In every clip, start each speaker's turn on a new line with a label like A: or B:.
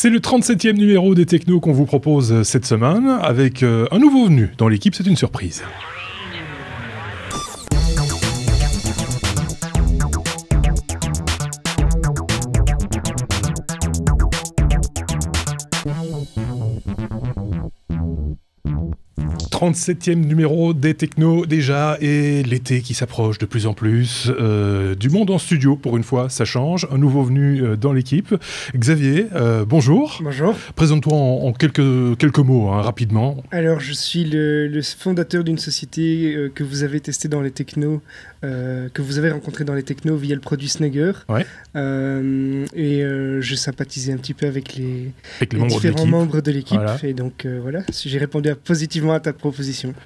A: C'est le 37e numéro des Technos qu'on vous propose cette semaine avec un nouveau venu dans l'équipe, c'est une surprise. « 37e numéro des Technos déjà et l'été qui s'approche de plus en plus. Du monde en studio pour une fois, ça change. Un nouveau venu dans l'équipe. Xavier, bonjour.
B: Bonjour.
A: Présente-toi en quelques mots, hein, rapidement.
B: Alors, je suis le fondateur d'une société que vous avez testée dans les Technos, que vous avez rencontré dans les Technos via le produit Snugger.
A: Ouais.
B: Je sympathisais un petit peu avec les différents membres de l'équipe.
A: Voilà.
B: Et donc, voilà, j'ai répondu positivement à ta proposition.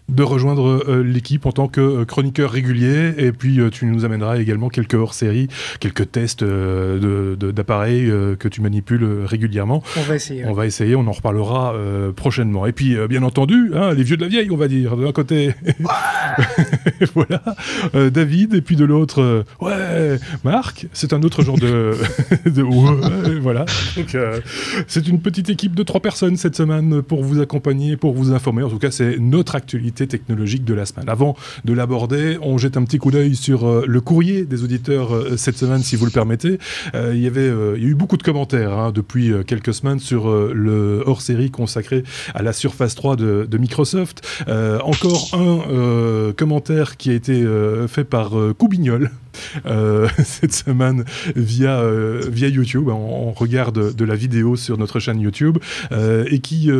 A: De rejoindre l'équipe en tant que chroniqueur régulier, et puis tu nous amèneras également quelques hors-séries, quelques tests d'appareils que tu manipules régulièrement.
B: On va essayer.
A: On va essayer, on en reparlera prochainement. Et puis, bien entendu, hein, les vieux de la vieille, on va dire, d'un côté. Voilà, David, et puis de l'autre, Marc, c'est un autre genre de voilà. Donc, c'est une petite équipe de 3 personnes cette semaine pour vous accompagner, pour vous informer. En tout cas, c'est notre actualité technologique de la semaine. Avant de l'aborder, on jette un petit coup d'œil sur le courrier des auditeurs cette semaine, si vous le permettez. Il y a eu beaucoup de commentaires depuis quelques semaines sur le hors-série consacré à la Surface 3 de Microsoft. Encore un commentaire qui a été fait par Coubignol. Cette semaine via YouTube, on regarde de la vidéo sur notre chaîne YouTube et qui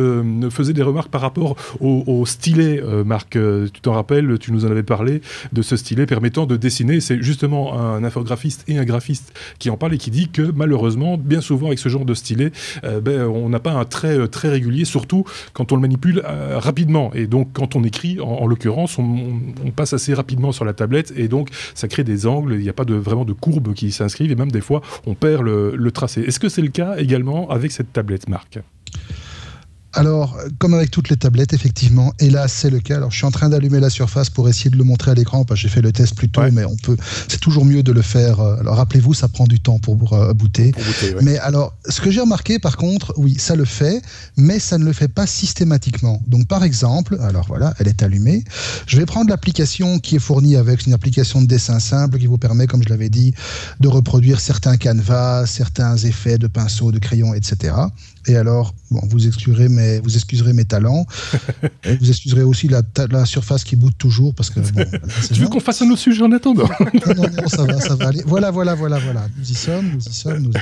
A: faisait des remarques par rapport au stylet. Marc, tu t'en rappelles, tu nous en avais parlé de ce stylet permettant de dessiner. C'est justement un infographiste et un graphiste qui en parle et qui dit que malheureusement, bien souvent avec ce genre de stylet, on n'a pas un trait très régulier, surtout quand on le manipule rapidement. Et donc quand on écrit, en l'occurrence, on passe assez rapidement sur la tablette et donc ça crée des angles. Il n'y a pas vraiment de courbes qui s'inscrivent et même des fois on perd le tracé. Est-ce que c'est le cas également avec cette tablette, Marc ?
C: Alors, comme avec toutes les tablettes, effectivement, et là, c'est le cas. Alors, je suis en train d'allumer la Surface pour essayer de le montrer à l'écran, parce que j'ai fait le test plus tôt, mais c'est toujours mieux de le faire. Alors, rappelez-vous, ça prend du temps pour booter.
A: Ouais.
C: Mais alors, ce que j'ai remarqué, par contre, oui, ça le fait, mais ça ne le fait pas systématiquement. Donc, par exemple, alors voilà, elle est allumée. Je vais prendre l'application qui est fournie avec une application de dessin simple qui vous permet, comme je l'avais dit, de reproduire certains canevas, certains effets de pinceau, de crayon, etc. Et alors, bon, vous excuserez mes talents. Et vous excuserez aussi la Surface qui boot toujours. Parce que, bon,
A: tu veux qu'on fasse un autre sujet en attendant ?
C: Non, ça va aller. Voilà. Nous y sommes. Donc,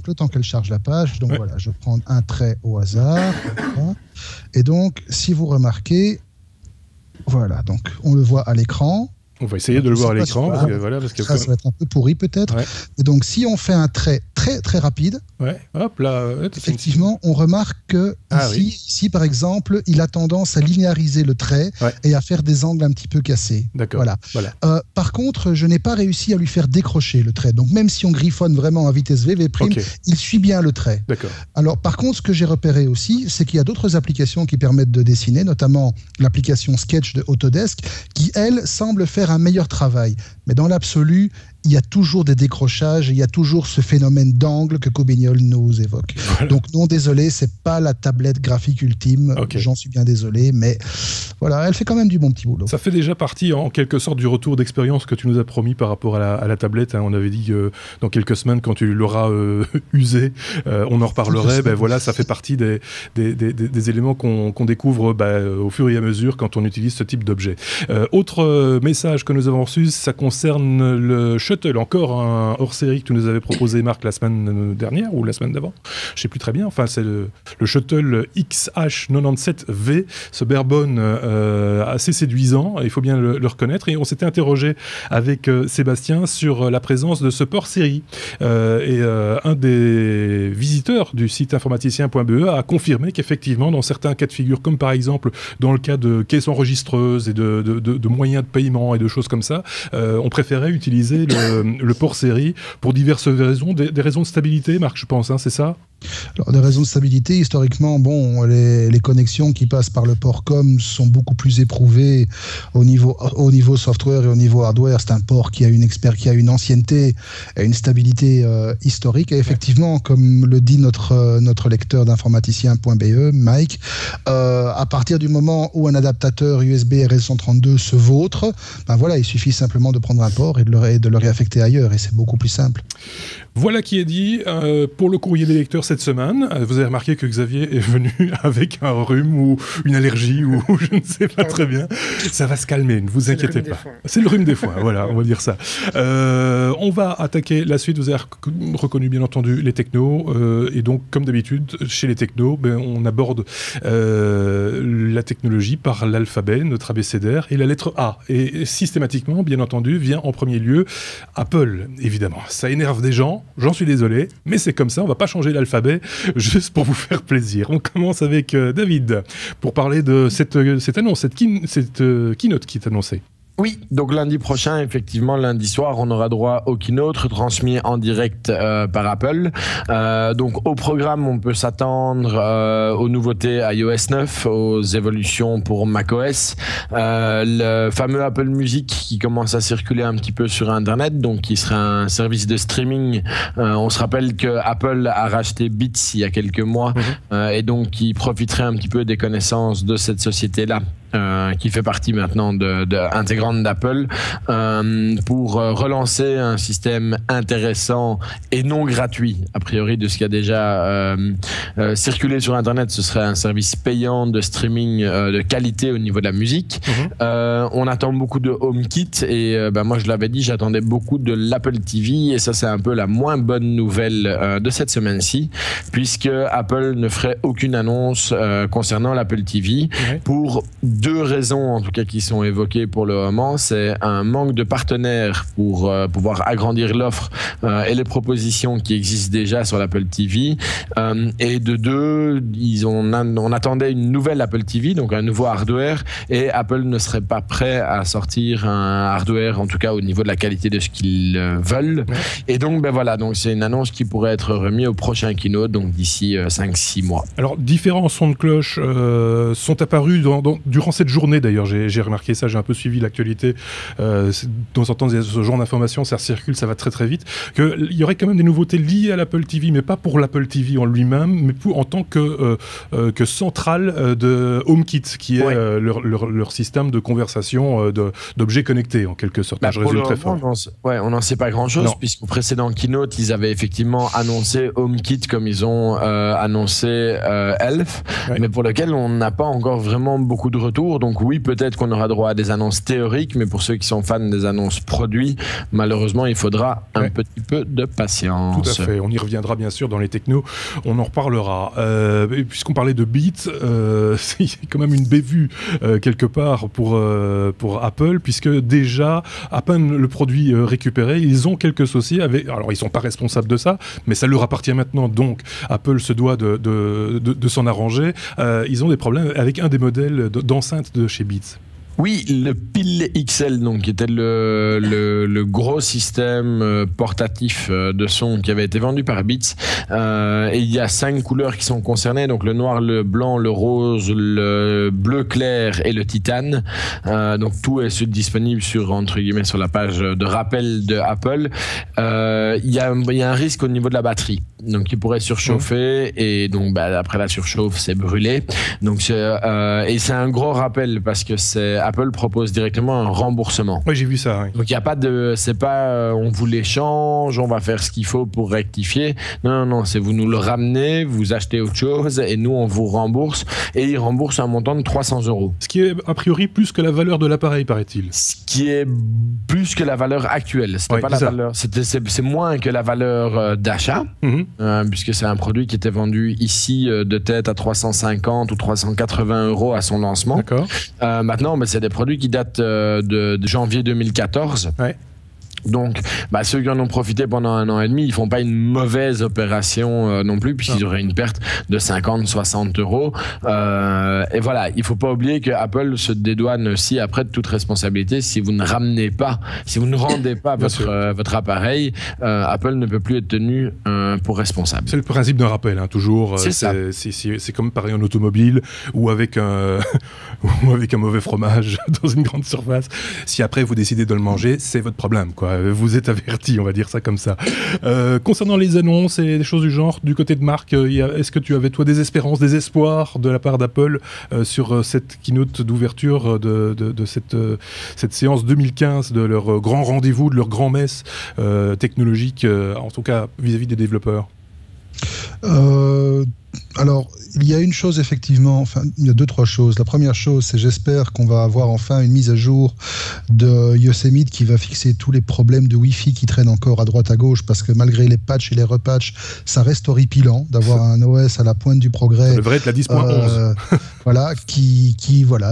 C: le temps qu'elle charge la page. Donc voilà, je prends un trait au hasard. Voilà. Et donc, si vous remarquez, voilà, donc on le voit à l'écran.
A: On va essayer de le voir à l'écran. Ça va
C: être un peu pourri peut-être. Ouais. Et donc, si on fait un trait très très rapide,
A: hop là,
C: effectivement, on remarque que ici, par exemple, il a tendance à linéariser le trait et à faire des angles un petit peu cassés.
A: D'accord.
C: Voilà. Par contre, je n'ai pas réussi à lui faire décrocher le trait. Donc, même si on griffonne vraiment à vitesse VV', il suit bien le trait.
A: D'accord.
C: Alors, par contre, ce que j'ai repéré aussi, c'est qu'il y a d'autres applications qui permettent de dessiner, notamment l'application Sketch de Autodesk, qui, elle, semble faire un meilleur travail. Mais dans l'absolu, il y a toujours des décrochages, il y a toujours ce phénomène d'angle que Coubignol nous évoque. Voilà. Donc non, désolé, c'est pas la tablette graphique ultime, j'en suis bien désolé, mais voilà, elle fait quand même du bon petit boulot.
A: Ça fait déjà partie en quelque sorte du retour d'expérience que tu nous as promis par rapport à la tablette. On avait dit que dans quelques semaines, quand tu l'auras usée, on en reparlerait. Voilà, ça fait partie des éléments qu'on découvre au fur et à mesure quand on utilise ce type d'objet. Autre message que nous avons reçu, ça concerne le Shuttle, encore un hors-série que tu nous avais proposé, Marc, la semaine dernière ou la semaine d'avant, je ne sais plus très bien. Enfin, c'est le Shuttle XH97V, ce barebone assez séduisant, il faut bien le reconnaître. Et on s'était interrogé avec Sébastien sur la présence de ce port-série. Et un des visiteurs du site informaticien.be a confirmé qu'effectivement, dans certains cas de figure, comme par exemple dans le cas de caisses enregistreuses et de moyens de paiement et de choses comme ça, on préférait utiliser le port série pour diverses raisons, des raisons de stabilité, Marc, je pense, hein, c'est ça?
C: Alors, des raisons de stabilité, historiquement, bon, les connexions qui passent par le port COM sont beaucoup plus éprouvées au niveau software et au niveau hardware. C'est un port qui a une ancienneté et une stabilité historique. Et effectivement, comme le dit notre lecteur d'informaticien.be, Mike, à partir du moment où un adaptateur USB RS132 se vautre, ben voilà, il suffit simplement de prendre un port et de le réaffecter ailleurs, et c'est beaucoup plus simple.
A: Voilà qui est dit pour le courrier des lecteurs cette semaine. Vous avez remarqué que Xavier est venu avec un rhume ou une allergie ou je ne sais pas très bien. Ça va se calmer, ne vous inquiétez pas. C'est le rhume des foins, voilà, on va dire ça. On va attaquer la suite. Vous avez reconnu bien entendu les technos. Et donc, comme d'habitude, chez les technos, on aborde la technologie par l'alphabet, notre abécédaire, et la lettre A. Et systématiquement, bien entendu, vient en premier lieu Apple, évidemment. Ça énerve des gens. J'en suis désolé, mais c'est comme ça, on va pas changer l'alphabet juste pour vous faire plaisir. On commence avec David pour parler de cette annonce, cette keynote qui est annoncée.
D: Oui, donc lundi prochain, effectivement, lundi soir, on aura droit au keynote transmis en direct par Apple. Donc au programme, on peut s'attendre aux nouveautés iOS 9, aux évolutions pour macOS, le fameux Apple Music qui commence à circuler un petit peu sur Internet, donc qui sera un service de streaming. On se rappelle que Apple a racheté Beats il y a quelques mois et donc qui profiterait un petit peu des connaissances de cette société-là. Qui fait partie maintenant intégrante d'Apple pour relancer un système intéressant et non gratuit. A priori, de ce qui a déjà circulé sur Internet, ce serait un service payant de streaming de qualité au niveau de la musique. On attend beaucoup de HomeKit et moi je l'avais dit, j'attendais beaucoup de l'Apple TV et ça c'est un peu la moins bonne nouvelle de cette semaine-ci puisque Apple ne ferait aucune annonce concernant l'Apple TV pour deux raisons en tout cas qui sont évoquées pour le moment. C'est un manque de partenaires pour pouvoir agrandir l'offre et les propositions qui existent déjà sur l'Apple TV et de deux, on attendait une nouvelle Apple TV, donc un nouveau hardware, et Apple ne serait pas prêt à sortir un hardware en tout cas au niveau de la qualité de ce qu'ils veulent et donc voilà, donc c'est une annonce qui pourrait être remise au prochain keynote, donc d'ici 5-6 mois. Alors
A: différents sons de cloche sont apparus durant cette journée d'ailleurs, j'ai remarqué ça, j'ai un peu suivi l'actualité, de temps en temps il y a ce genre d'informations, ça circule, ça va très très vite, qu'il y aurait quand même des nouveautés liées à l'Apple TV, mais pas pour l'Apple TV en lui-même, mais en tant que centrale de HomeKit, qui est leur système de conversation d'objets connectés en quelque sorte. Je résume très fort.
D: On n'en sait pas grand-chose, puisqu'au précédent keynote, ils avaient effectivement annoncé HomeKit comme ils ont annoncé Elf, mais pour lequel on n'a pas encore vraiment beaucoup de retours. Donc oui, peut-être qu'on aura droit à des annonces théoriques, mais pour ceux qui sont fans des annonces produits, malheureusement, il faudra un petit peu de patience.
A: Tout à fait, on y reviendra bien sûr dans les technos, on en reparlera. Puisqu'on parlait de Beats, c'est quand même une bévue quelque part pour Apple, puisque déjà, à peine le produit récupéré, ils ont quelques soucis avec... Alors, ils ne sont pas responsables de ça, mais ça leur appartient maintenant, donc Apple se doit de s'en arranger. Ils ont des problèmes avec un des modèles d'enceinte de chez Beats.
D: Oui, le Pile XL, donc, qui était le gros système portatif de son qui avait été vendu par Beats. Et il y a 5 couleurs qui sont concernées, donc le noir, le blanc, le rose, le bleu clair et le titane. Donc tout est disponible entre guillemets sur la page de rappel de Apple. Il y a un risque au niveau de la batterie, donc il pourrait surchauffer et donc après la surchauffe, c'est brûlé. Donc et c'est un gros rappel parce que Apple propose directement un remboursement.
A: Oui, j'ai vu ça. Oui.
D: Donc il y a pas c'est pas on vous l'échange, on va faire ce qu'il faut pour rectifier. Non, c'est vous nous le ramenez, vous achetez autre chose et nous on vous rembourse, et ils remboursent un montant de 300 €.
A: Ce qui est a priori plus que la valeur de l'appareil, paraît-il.
D: Ce qui est plus que la valeur actuelle. C'était pas la valeur, c'est moins que la valeur d'achat, puisque c'est un produit qui était vendu ici de tête à 350 ou 380 € à son lancement.
A: D'accord.
D: Maintenant, c'est des produits qui datent de janvier 2014. Donc, ceux qui en ont profité pendant 1 an et demi, ils font pas une mauvaise opération non plus, puisqu'ils auraient une perte de 50-60 €. Et voilà, il faut pas oublier que Apple se dédouane aussi après de toute responsabilité. Si vous ne rendez pas votre appareil, Apple ne peut plus être tenu pour responsable.
A: C'est le principe d'un rappel, toujours. C'est comme pareil en automobile ou avec un mauvais fromage dans une grande surface. Si après vous décidez de le manger, c'est votre problème, quoi. Vous êtes averti, on va dire ça comme ça. Concernant les annonces et des choses du genre, du côté de Marc, est-ce que tu avais toi des espérances, des espoirs de la part d'Apple sur cette keynote d'ouverture de cette séance 2015, de leur grand rendez-vous, de leur grand messe technologique, en tout cas vis-à-vis des développeurs?
C: Alors, il y a une chose effectivement, il y a 2-3 choses. La première chose, c'est j'espère qu'on va avoir enfin une mise à jour de Yosemite qui va fixer tous les problèmes de Wi-Fi qui traînent encore à droite à gauche, parce que malgré les patchs et les repatchs, ça reste horripilant d'avoir un OS à la pointe du progrès.
A: Ça devrait être la 10.11.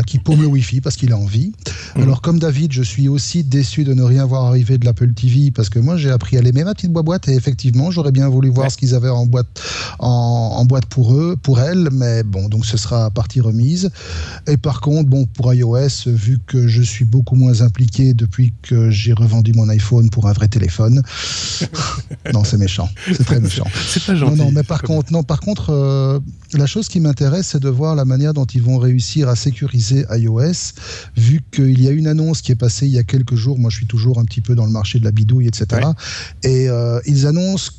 C: qui paume le Wi-Fi parce qu'il a envie. Alors comme David, je suis aussi déçu de ne rien voir arriver de l'Apple TV, parce que moi j'ai appris à l'aimer, ma petite boîte, et effectivement j'aurais bien voulu voir ce qu'ils avaient en boîte pour elle, mais bon, donc ce sera à partie remise. Et par contre, pour iOS, vu que je suis beaucoup moins impliqué depuis que j'ai revendu mon iPhone pour un vrai téléphone, non, c'est méchant, c'est très méchant.
A: C'est pas gentil.
C: Non, mais par contre, la chose qui m'intéresse, c'est de voir la manière dont ils vont réussir à sécuriser iOS, vu qu'il y a une annonce qui est passée il y a quelques jours. Moi, je suis toujours un petit peu dans le marché de la bidouille, etc. Ouais. Et ils annoncent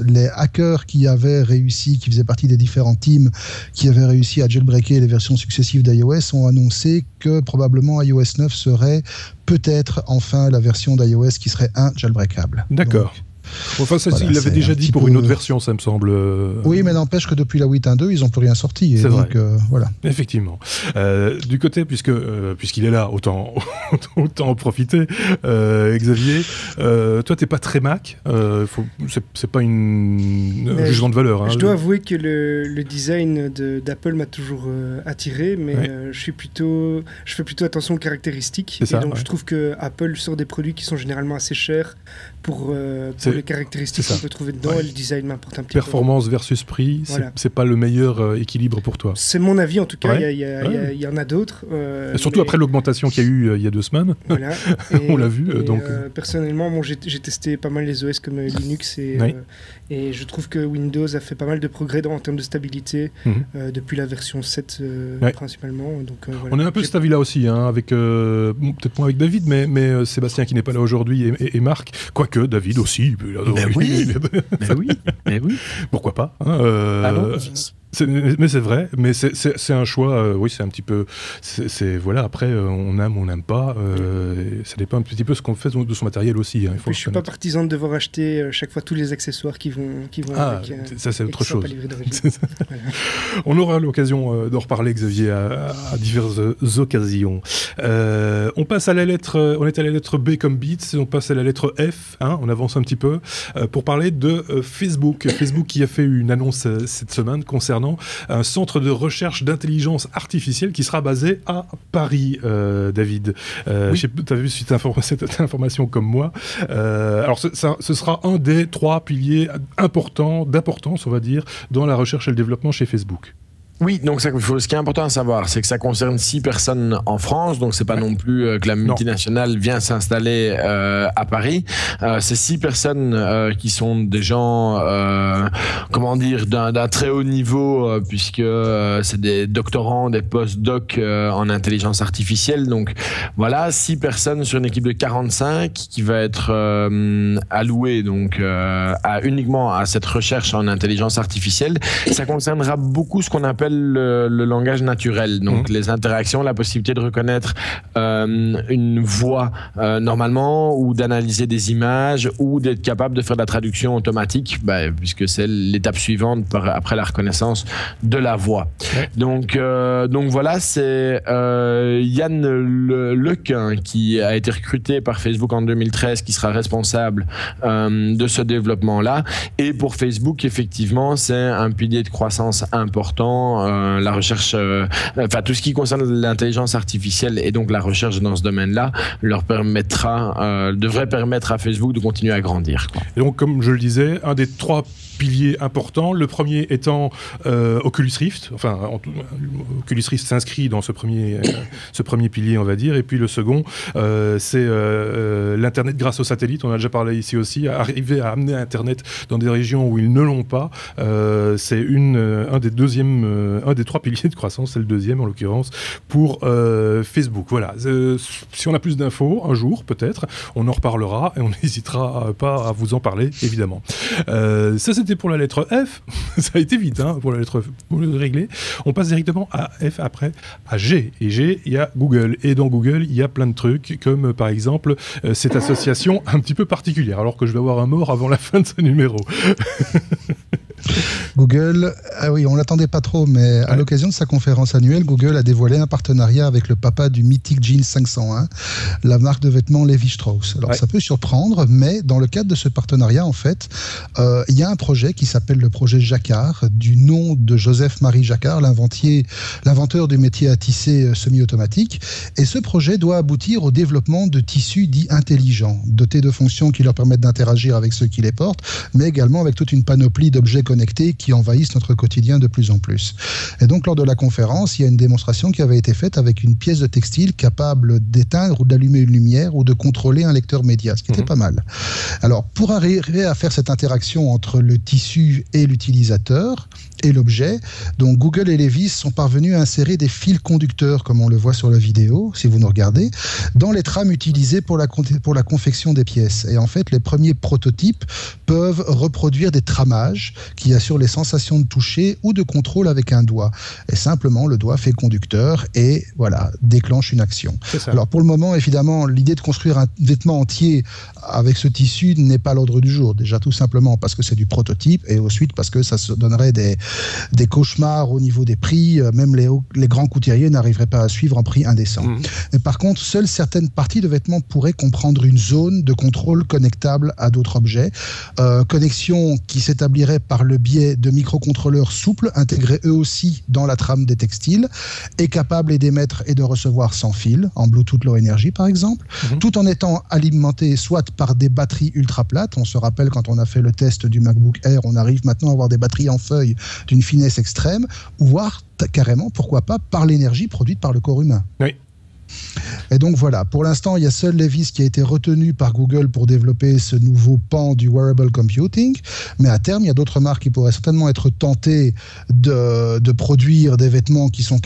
C: les hackers qui avaient réussi, qui faisaient partie des différents teams qui avaient réussi à jailbreaker les versions successives d'iOS, ont annoncé que probablement iOS 9 serait peut-être enfin la version d'iOS qui serait jailbreakable.
A: D'accord. Enfin, ça, il l'avait déjà dit pour une autre version, ça me semble.
C: Oui, mais n'empêche que depuis la 8.1.2, ils n'ont plus rien sorti.
A: C'est
C: donc,
A: vrai.
C: Voilà.
A: Effectivement. Du côté, puisqu'il est là, autant en profiter. Xavier, toi, t'es pas très Mac. C'est pas un jugement de valeur. Hein,
B: je dois avouer que le design d'Apple m'a toujours attiré, mais je fais plutôt attention aux caractéristiques. Donc, je trouve que Apple sort des produits qui sont généralement assez chers pour les caractéristiques qu'on peut trouver dedans, et le design m'importe un petit
A: Performance versus prix, c'est pas le meilleur équilibre pour toi.
B: C'est mon avis en tout cas, il y en a d'autres.
A: Surtout après l'augmentation qu'il y a eu il y a 2 semaines, on l'a vu.
B: Personnellement, j'ai testé pas mal les OS comme Linux, et je trouve que Windows a fait pas mal de progrès en termes de stabilité depuis la version 7 principalement. Donc,
A: on est un peu cet avis-là aussi, avec peut-être moins avec David, mais Sébastien qui n'est pas là aujourd'hui et Marc, quoique David aussi.
D: Mais oui.
A: Pourquoi pas mais c'est vrai, mais c'est un choix, c'est un petit peu... voilà, après, on aime, on n'aime pas, ça dépend un petit peu ce qu'on fait de son matériel aussi.
B: Je suis pas partisan de devoir acheter chaque fois tous les accessoires qui vont avec...
A: ça c'est autre chose. Voilà. On aura l'occasion d'en reparler, Xavier, à diverses occasions. On passe à la lettre... on est à la lettre B comme Beats, on passe à la lettre F, on avance un petit peu, pour parler de Facebook. Facebook qui a fait une annonce cette semaine concernant un centre de recherche d'intelligence artificielle qui sera basé à Paris, David. Tu as vu cette information comme moi. Alors, ce sera un des 3 piliers d'importance, on va dire, dans la recherche et le développement chez Facebook.
D: Oui, donc ce qui est important à savoir, c'est que ça concerne 6 personnes en France, donc c'est pas non plus que la multinationale vient s'installer à Paris. C'est 6 personnes qui sont des gens, d'un très haut niveau, puisque c'est des doctorants, des post-docs en intelligence artificielle. Donc voilà, 6 personnes sur une équipe de 45 qui va être allouée donc uniquement à cette recherche en intelligence artificielle. Ça concernera beaucoup ce qu'on appelle le langage naturel, donc les interactions, la possibilité de reconnaître une voix normalement, ou d'analyser des images, ou d'être capable de faire de la traduction automatique, puisque c'est l'étape suivante après la reconnaissance de la voix. Donc voilà, c'est Yann Lequin qui a été recruté par Facebook en 2013 qui sera responsable de ce développement-là. Et pour Facebook, effectivement, c'est un pilier de croissance important effectivement, la recherche, enfin tout ce qui concerne l'intelligence artificielle et donc la recherche dans ce domaine-là devrait permettre à Facebook de continuer à grandir, quoi.
A: Et donc, comme je le disais, un des 3 piliers importants, le premier étant Oculus Rift, enfin Oculus Rift s'inscrit dans ce premier pilier, on va dire, et puis le second c'est l'internet grâce aux satellites, on a déjà parlé ici aussi, arriver à amener Internet dans des régions où ils ne l'ont pas, c'est un des 3 piliers de croissance, c'est le deuxième en l'occurrence pour Facebook. Voilà, si on a plus d'infos un jour peut-être, on en reparlera et on n'hésitera pas à vous en parler évidemment. Ça c'était pour la lettre F, ça a été vite pour la lettre F, pour le régler. On passe directement à F après, à G. Et G, il y a Google. Et dans Google, il y a plein de trucs, comme par exemple cette association un petit peu particulière, alors que je vais avoir un mort avant la fin de ce numéro.
C: Google, ah oui, on ne l'attendait pas trop, mais à l'occasion de sa conférence annuelle, Google a dévoilé un partenariat avec le papa du mythique Jeans 501, la marque de vêtements Levi-Strauss. Alors ça peut surprendre, mais dans le cadre de ce partenariat, en fait, il y a un projet qui s'appelle le projet Jacquard, du nom de Joseph-Marie Jacquard, l'inventeur du métier à tisser semi-automatique. Et ce projet doit aboutir au développement de tissus dits intelligents, dotés de fonctions qui leur permettent d'interagir avec ceux qui les portent, mais également avec toute une panoplie d'objets connectés qui envahissent notre quotidien de plus en plus. Et donc, lors de la conférence, il y a une démonstration qui avait été faite avec une pièce de textile capable d'éteindre ou d'allumer une lumière ou de contrôler un lecteur média, ce qui était pas mal. Alors, pour arriver à faire cette interaction entre le tissu et l'utilisateur et l'objet, donc Google et Levi's sont parvenus à insérer des fils conducteurs, comme on le voit sur la vidéo, si vous nous regardez, dans les trames utilisées pour la confection des pièces. Et en fait, les premiers prototypes peuvent reproduire des tramages qui assurent les sensations de toucher ou de contrôle avec un doigt. Et simplement, le doigt fait conducteur et voilà, déclenche une action. Alors pour le moment, évidemment, l'idée de construire un vêtement entier avec ce tissu n'est pas à l'ordre du jour. Déjà tout simplement parce que c'est du prototype et ensuite parce que ça se donnerait des cauchemars au niveau des prix. Même les grands couturiers n'arriveraient pas à suivre en prix indécent. Mais par contre, seules certaines parties de vêtements pourraient comprendre une zone de contrôle connectable à d'autres objets. Connexion qui s'établirait par le biais de microcontrôleurs souples, intégrés eux aussi dans la trame des textiles, et capables d'émettre et de recevoir sans fil, en Bluetooth Low Energy par exemple, tout en étant alimentés soit par des batteries ultra plates. On se rappelle quand on a fait le test du MacBook Air, on arrive maintenant à avoir des batteries en feuille d'une finesse extrême, voire carrément, pourquoi pas, par l'énergie produite par le corps humain.
A: Oui.
C: Et donc voilà, pour l'instant, il y a seul Levi's qui a été retenu par Google pour développer ce nouveau pan du wearable computing, mais à terme, il y a d'autres marques qui pourraient certainement être tentées de produire des vêtements qui sont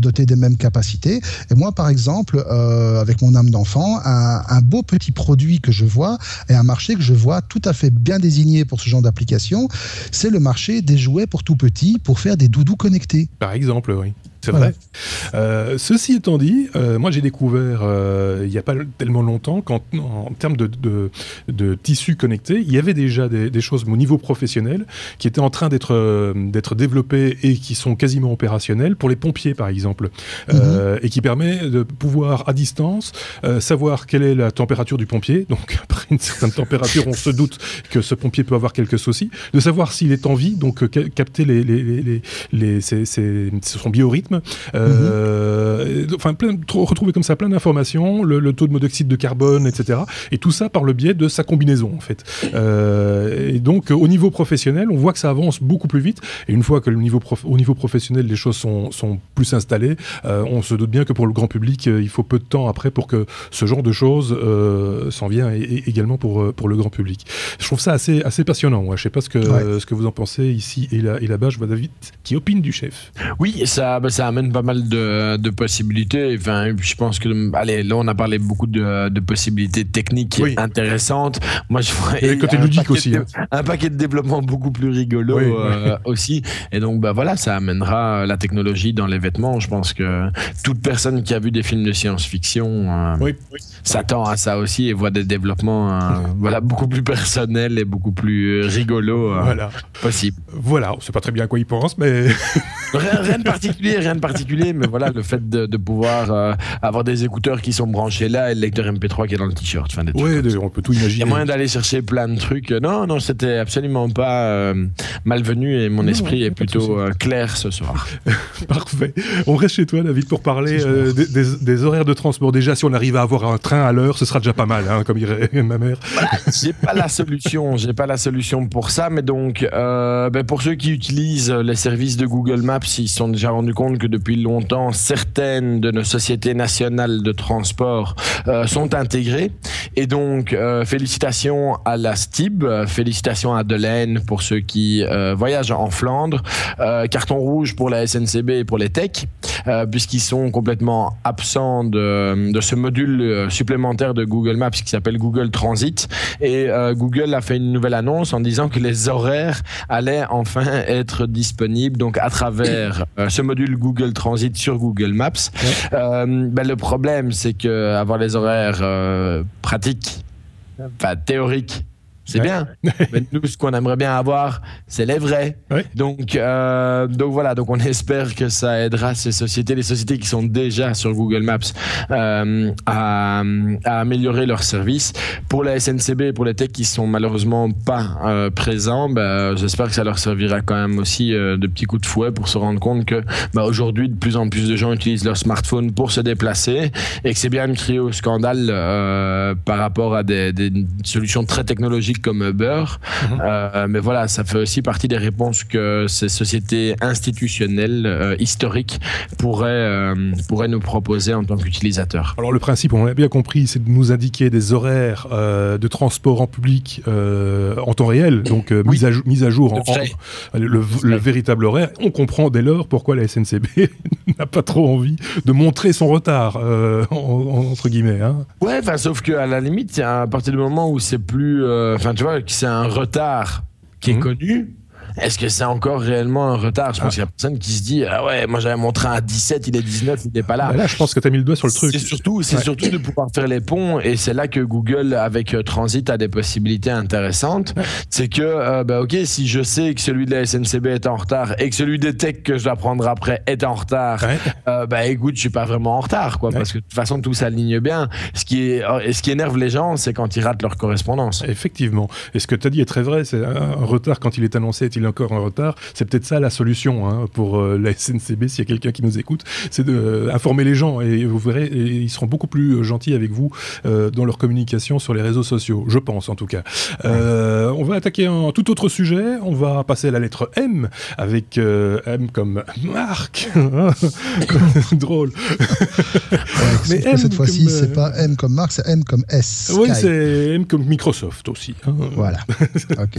C: dotés des mêmes capacités. Et moi, par exemple, avec mon âme d'enfant, un beau petit produit que je vois et un marché que je vois tout à fait bien désigné pour ce genre d'application, c'est le marché des jouets pour tout petits pour faire des doudous connectés.
A: Par exemple, oui. C'est vrai. Ceci étant dit, moi j'ai découvert il n'y a pas tellement longtemps qu'en termes de tissus connectés, il y avait déjà des choses au niveau professionnel qui étaient en train d'être développées et qui sont quasiment opérationnelles pour les pompiers par exemple, et qui permet de pouvoir à distance savoir quelle est la température du pompier. Donc après une certaine température, on se doute que ce pompier peut avoir quelques soucis, de savoir s'il est en vie, donc capter son biorhythme. Retrouver comme ça plein d'informations, le taux de monoxyde de carbone, etc. Et tout ça par le biais de sa combinaison, en fait. Et donc, au niveau professionnel, on voit que ça avance beaucoup plus vite. Et une fois que au niveau professionnel, les choses sont plus installées, on se doute bien que pour le grand public, il faut peu de temps après pour que ce genre de choses s'en vienne également pour le grand public. Je trouve ça assez passionnant. Moi. Je ne sais pas ce que vous en pensez ici et là-bas. Je vois David qui opine du chef.
D: Oui, ça amène pas mal de possibilités. Enfin, je pense que, allez, là, on a parlé beaucoup de possibilités techniques intéressantes. Moi, je vois
A: et le côté ludique aussi.
D: Un paquet de développement beaucoup plus rigolo aussi. Et donc, voilà, ça amènera la technologie dans les vêtements. Je pense que toute personne qui a vu des films de science-fiction s'attend à ça aussi et voit des développements beaucoup plus personnels et beaucoup plus rigolos possibles.
A: Voilà, on ne sait pas très bien à quoi ils pensent, mais...
D: rien de particulier, mais voilà, le fait de pouvoir avoir des écouteurs qui sont branchés là et le lecteur MP3 qui est dans le t-shirt.
A: Oui, on peut tout imaginer.
D: Il y a moyen d'aller chercher plein de trucs. Non, c'était absolument pas malvenu et mon esprit est plutôt clair ce soir.
A: Parfait. On reste chez toi, David, pour parler des horaires de transport. Déjà, si on arrive à avoir un train à l'heure, ce sera déjà pas mal, comme dirait ma mère.
D: J'ai pas la solution pour ça, mais donc pour ceux qui utilisent les services de Google Maps, ils se sont déjà rendus compte que depuis longtemps, certaines de nos sociétés nationales de transport sont intégrées. Et donc, félicitations à la STIB, félicitations à Delaine pour ceux qui voyagent en Flandre, carton rouge pour la SNCB et pour les techs, puisqu'ils sont complètement absents de ce module supplémentaire de Google Maps qui s'appelle Google Transit. Et Google a fait une nouvelle annonce en disant que les horaires allaient enfin être disponibles donc à travers ce module Google Transit sur Google Maps. Le problème, c'est que avoir les horaires pratiques, théoriques, c'est bien. Mais nous, ce qu'on aimerait bien avoir, c'est les vrais. Donc voilà, donc on espère que ça aidera les sociétés qui sont déjà sur Google Maps à améliorer leur service. Pour la SNCB et pour les techs qui sont malheureusement pas présents, j'espère que ça leur servira quand même aussi de petits coups de fouet pour se rendre compte que aujourd'hui, de plus en plus de gens utilisent leur smartphone pour se déplacer et que c'est bien de crier au scandale par rapport à des solutions très technologiques comme Uber, mais voilà, ça fait aussi partie des réponses que ces sociétés institutionnelles historiques pourraient nous proposer en tant qu'utilisateurs.
A: Alors le principe, on l'a bien compris, c'est de nous indiquer des horaires de transport en public en temps réel, donc mise à jour le véritable horaire. On comprend dès lors pourquoi la SNCB n'a pas trop envie de montrer son retard, entre guillemets.
D: Ouais, sauf qu'à la limite, à partir du moment où c'est plus... tu vois, que c'est un retard qui est connu, est-ce que c'est encore réellement un retard? Je pense qu'il y a personne qui se dit ah ouais, moi j'avais mon train à 17, il est 19, il n'est pas là.
A: Là, je pense que tu as mis le doigt sur le truc.
D: C'est surtout de pouvoir faire les ponts, et c'est là que Google, avec Transit, a des possibilités intéressantes. C'est que, ok, si je sais que celui de la SNCB est en retard et que celui des techs que je dois prendre après est en retard, écoute, je suis pas vraiment en retard, quoi, parce que de toute façon, tout s'aligne bien. Ce qui énerve les gens, c'est quand ils ratent leur correspondance.
A: Effectivement. Et ce que tu as dit est très vrai, c'est un retard quand il est annoncé, est-il encore en retard? C'est peut-être ça la solution pour la SNCB, s'il y a quelqu'un qui nous écoute, c'est d'informer les gens, et vous verrez, ils seront beaucoup plus gentils avec vous dans leur communication sur les réseaux sociaux, je pense en tout cas. On va attaquer un tout autre sujet, on va passer à la lettre M, avec M comme Marc. Drôle.
C: Mais M cette fois-ci, c'est pas M comme Marc, c'est M comme S.
A: Oui, c'est M comme Microsoft aussi.
C: Voilà. Ok.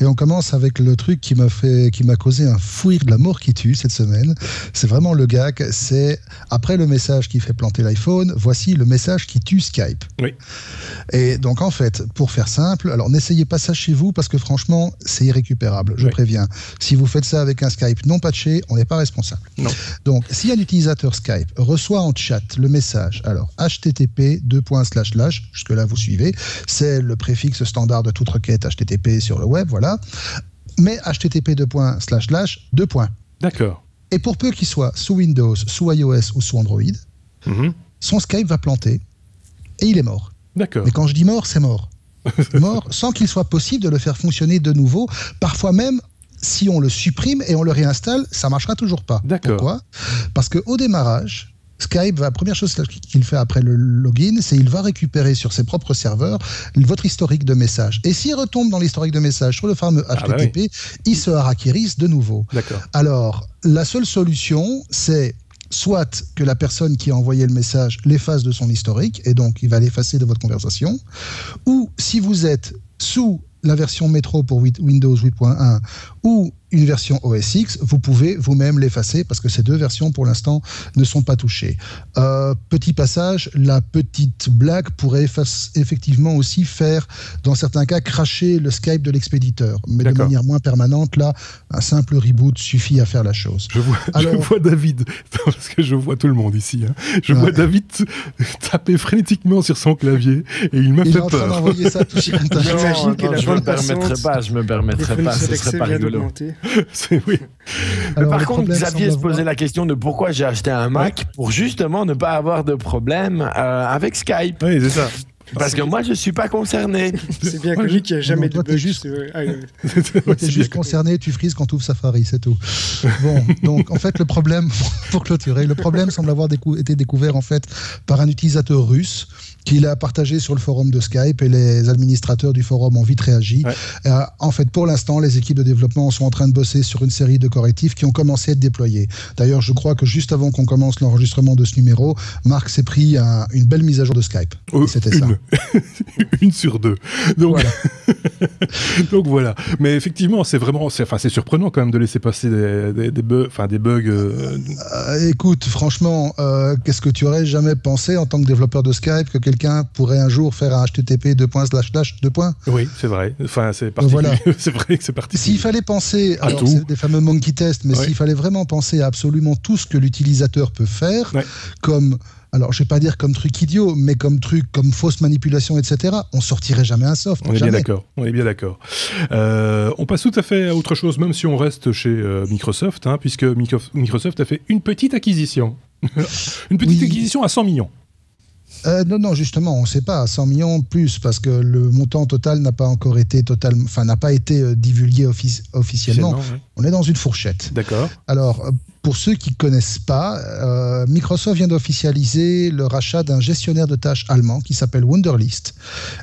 C: Et on commence avec le truc qui m'a causé un fou rire de la mort qui tue cette semaine. C'est vraiment le gag. C'est après le message qui fait planter l'iPhone, voici le message qui tue Skype.
A: Oui.
C: Et donc en fait, pour faire simple, alors n'essayez pas ça chez vous parce que franchement, c'est irrécupérable. Je préviens. Si vous faites ça avec un Skype non patché, on n'est pas responsable.
A: Non.
C: Donc, si un utilisateur Skype reçoit en chat le message, alors http : jusque là vous suivez, c'est le préfixe standard de toute requête HTTP sur le web, voilà. Mais http :
A: D'accord.
C: Et pour peu qu'il soit sous Windows, sous iOS ou sous Android, son Skype va planter et il est mort.
A: D'accord.
C: Mais quand je dis mort, c'est mort. Mort sans qu'il soit possible de le faire fonctionner de nouveau. Parfois même, si on le supprime et on le réinstalle, ça ne marchera toujours pas.
A: D'accord.
C: Pourquoi ? Parce qu'au démarrage, Skype, la première chose qu'il fait après le login, c'est qu'il va récupérer sur ses propres serveurs votre historique de messages. Et s'il retombe dans l'historique de messages sur le fameux HTTP, il se harakirise de nouveau.
A: D'accord.
C: Alors, la seule solution, c'est soit que la personne qui a envoyé le message l'efface de son historique, et donc il va l'effacer de votre conversation, ou si vous êtes sous la version métro pour Windows 8.1 ou une version OS X, vous pouvez vous-même l'effacer parce que ces deux versions, pour l'instant, ne sont pas touchées. Petit passage, la petite blague pourrait effectivement aussi faire, dans certains cas, cracher le Skype de l'expéditeur. Mais de manière moins permanente, là, un simple reboot suffit à faire la chose.
A: Je vois David, parce que je vois tout le monde ici, hein. Je vois David taper frénétiquement sur son clavier et il me fait peur.
C: Il est en train d'envoyer ça tout de suite.
D: Je me permettrai pas, ce serait pas rigolo.
A: Oui.
D: Alors, par contre, Xavier se posait la question de pourquoi j'ai acheté un Mac pour justement ne pas avoir de problème avec Skype.
A: Oui, c'est ça.
D: Parce que moi, je ne suis pas concerné.
B: C'est bien connu qu'il n'y a jamais de bug.
C: T'es juste concerné, tu frises quand tu ouvres Safari, c'est tout. Bon, donc en fait, le problème, pour clôturer, le problème semble avoir été découvert en fait par un utilisateur russe qui l'a partagé sur le forum de Skype et les administrateurs du forum ont vite réagi. Ouais. En fait, pour l'instant, les équipes de développement sont en train de bosser sur une série de correctifs qui ont commencé à être déployés. D'ailleurs, je crois que juste avant qu'on commence l'enregistrement de ce numéro, Marc s'est pris une belle mise à jour de Skype.
A: C'était ça. Une sur deux. Donc voilà. Donc voilà. Mais effectivement, c'est surprenant quand même de laisser passer des bugs.
C: Écoute, franchement, qu'est-ce que tu aurais jamais pensé en tant que développeur de Skype que quelqu'un pourrait un jour faire un HTTP : //.
A: Oui, c'est vrai. Enfin, c'est particulier. Voilà. C'est vrai que c'est particulier.
C: S'il fallait penser, alors c'est des fameux monkey tests, mais s'il fallait vraiment penser à absolument tout ce que l'utilisateur peut faire, comme alors je vais pas dire comme truc idiot, mais comme fausse manipulation, etc., on sortirait jamais un soft.
A: On est bien d'accord. On passe tout à fait à autre chose, même si on reste chez Microsoft, hein, puisque Microsoft a fait une petite acquisition. Une petite acquisition à 100 millions.
C: Non, justement, on ne sait pas, à 100 millions plus, parce que le montant total n'a pas encore été divulgué officiellement. On est dans une fourchette.
A: D'accord.
C: Alors, pour ceux qui ne connaissent pas, Microsoft vient d'officialiser le rachat d'un gestionnaire de tâches allemand qui s'appelle Wunderlist,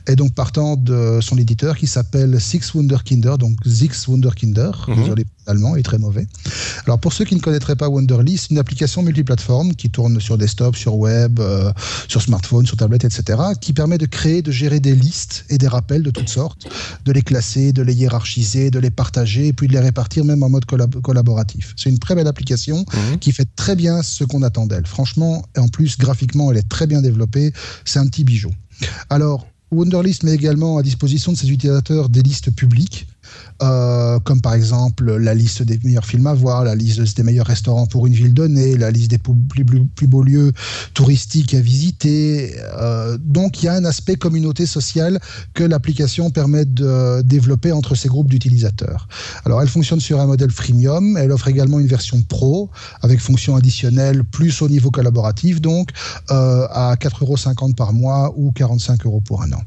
C: et donc partant de son éditeur qui s'appelle Six Wunderkinder, donc Six Wunderkinder, désolé, allemand est très mauvais. Alors pour ceux qui ne connaîtraient pas Wunderlist, une application multiplateforme qui tourne sur desktop, sur web, sur smartphone, sur tablette, etc., qui permet de créer, de gérer des listes et des rappels de toutes sortes, de les classer, de les hiérarchiser, de les partager, et puis de les répartir même en mode collaboratif. C'est une très belle application qui fait très bien ce qu'on attend d'elle. Franchement, et en plus graphiquement, elle est très bien développée. C'est un petit bijou. Alors, Wunderlist met également à disposition de ses utilisateurs des listes publiques, comme par exemple la liste des meilleurs films à voir, la liste des meilleurs restaurants pour une ville donnée, la liste des plus beaux lieux touristiques à visiter. Donc il y a un aspect communauté sociale que l'application permet de développer entre ces groupes d'utilisateurs. Alors elle fonctionne sur un modèle freemium, elle offre également une version pro avec fonctions additionnelles plus au niveau collaboratif, donc à 4,50 € par mois ou 45 € pour un an.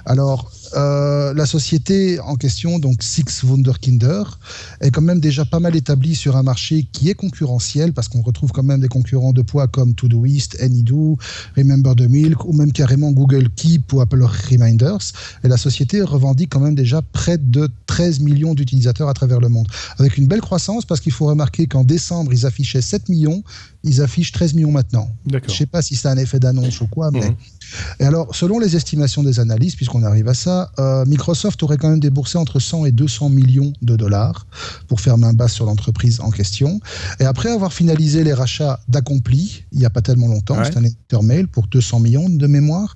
C: Alors, la société en question, donc Six Wunderkinder, est quand même déjà pas mal établie sur un marché qui est concurrentiel, parce qu'on retrouve quand même des concurrents de poids comme Todoist, Anydo, Remember the Milk, ou même carrément Google Keep ou Apple Reminders. Et la société revendique quand même déjà près de 13 millions d'utilisateurs à travers le monde, avec une belle croissance, parce qu'il faut remarquer qu'en décembre, ils affichaient 7 millions, ils affichent 13 millions maintenant.
A: D'accord.
C: Je ne sais pas si c'est un effet d'annonce ou quoi, mais... Et alors, selon les estimations des analystes, puisqu'on arrive à ça, Microsoft aurait quand même déboursé entre 100 et 200 millions de dollars pour faire main basse sur l'entreprise en question. Et après avoir finalisé les rachats d'Accompli, il n'y a pas tellement longtemps, c'est un éditeur mail pour 200 millions de mémoire,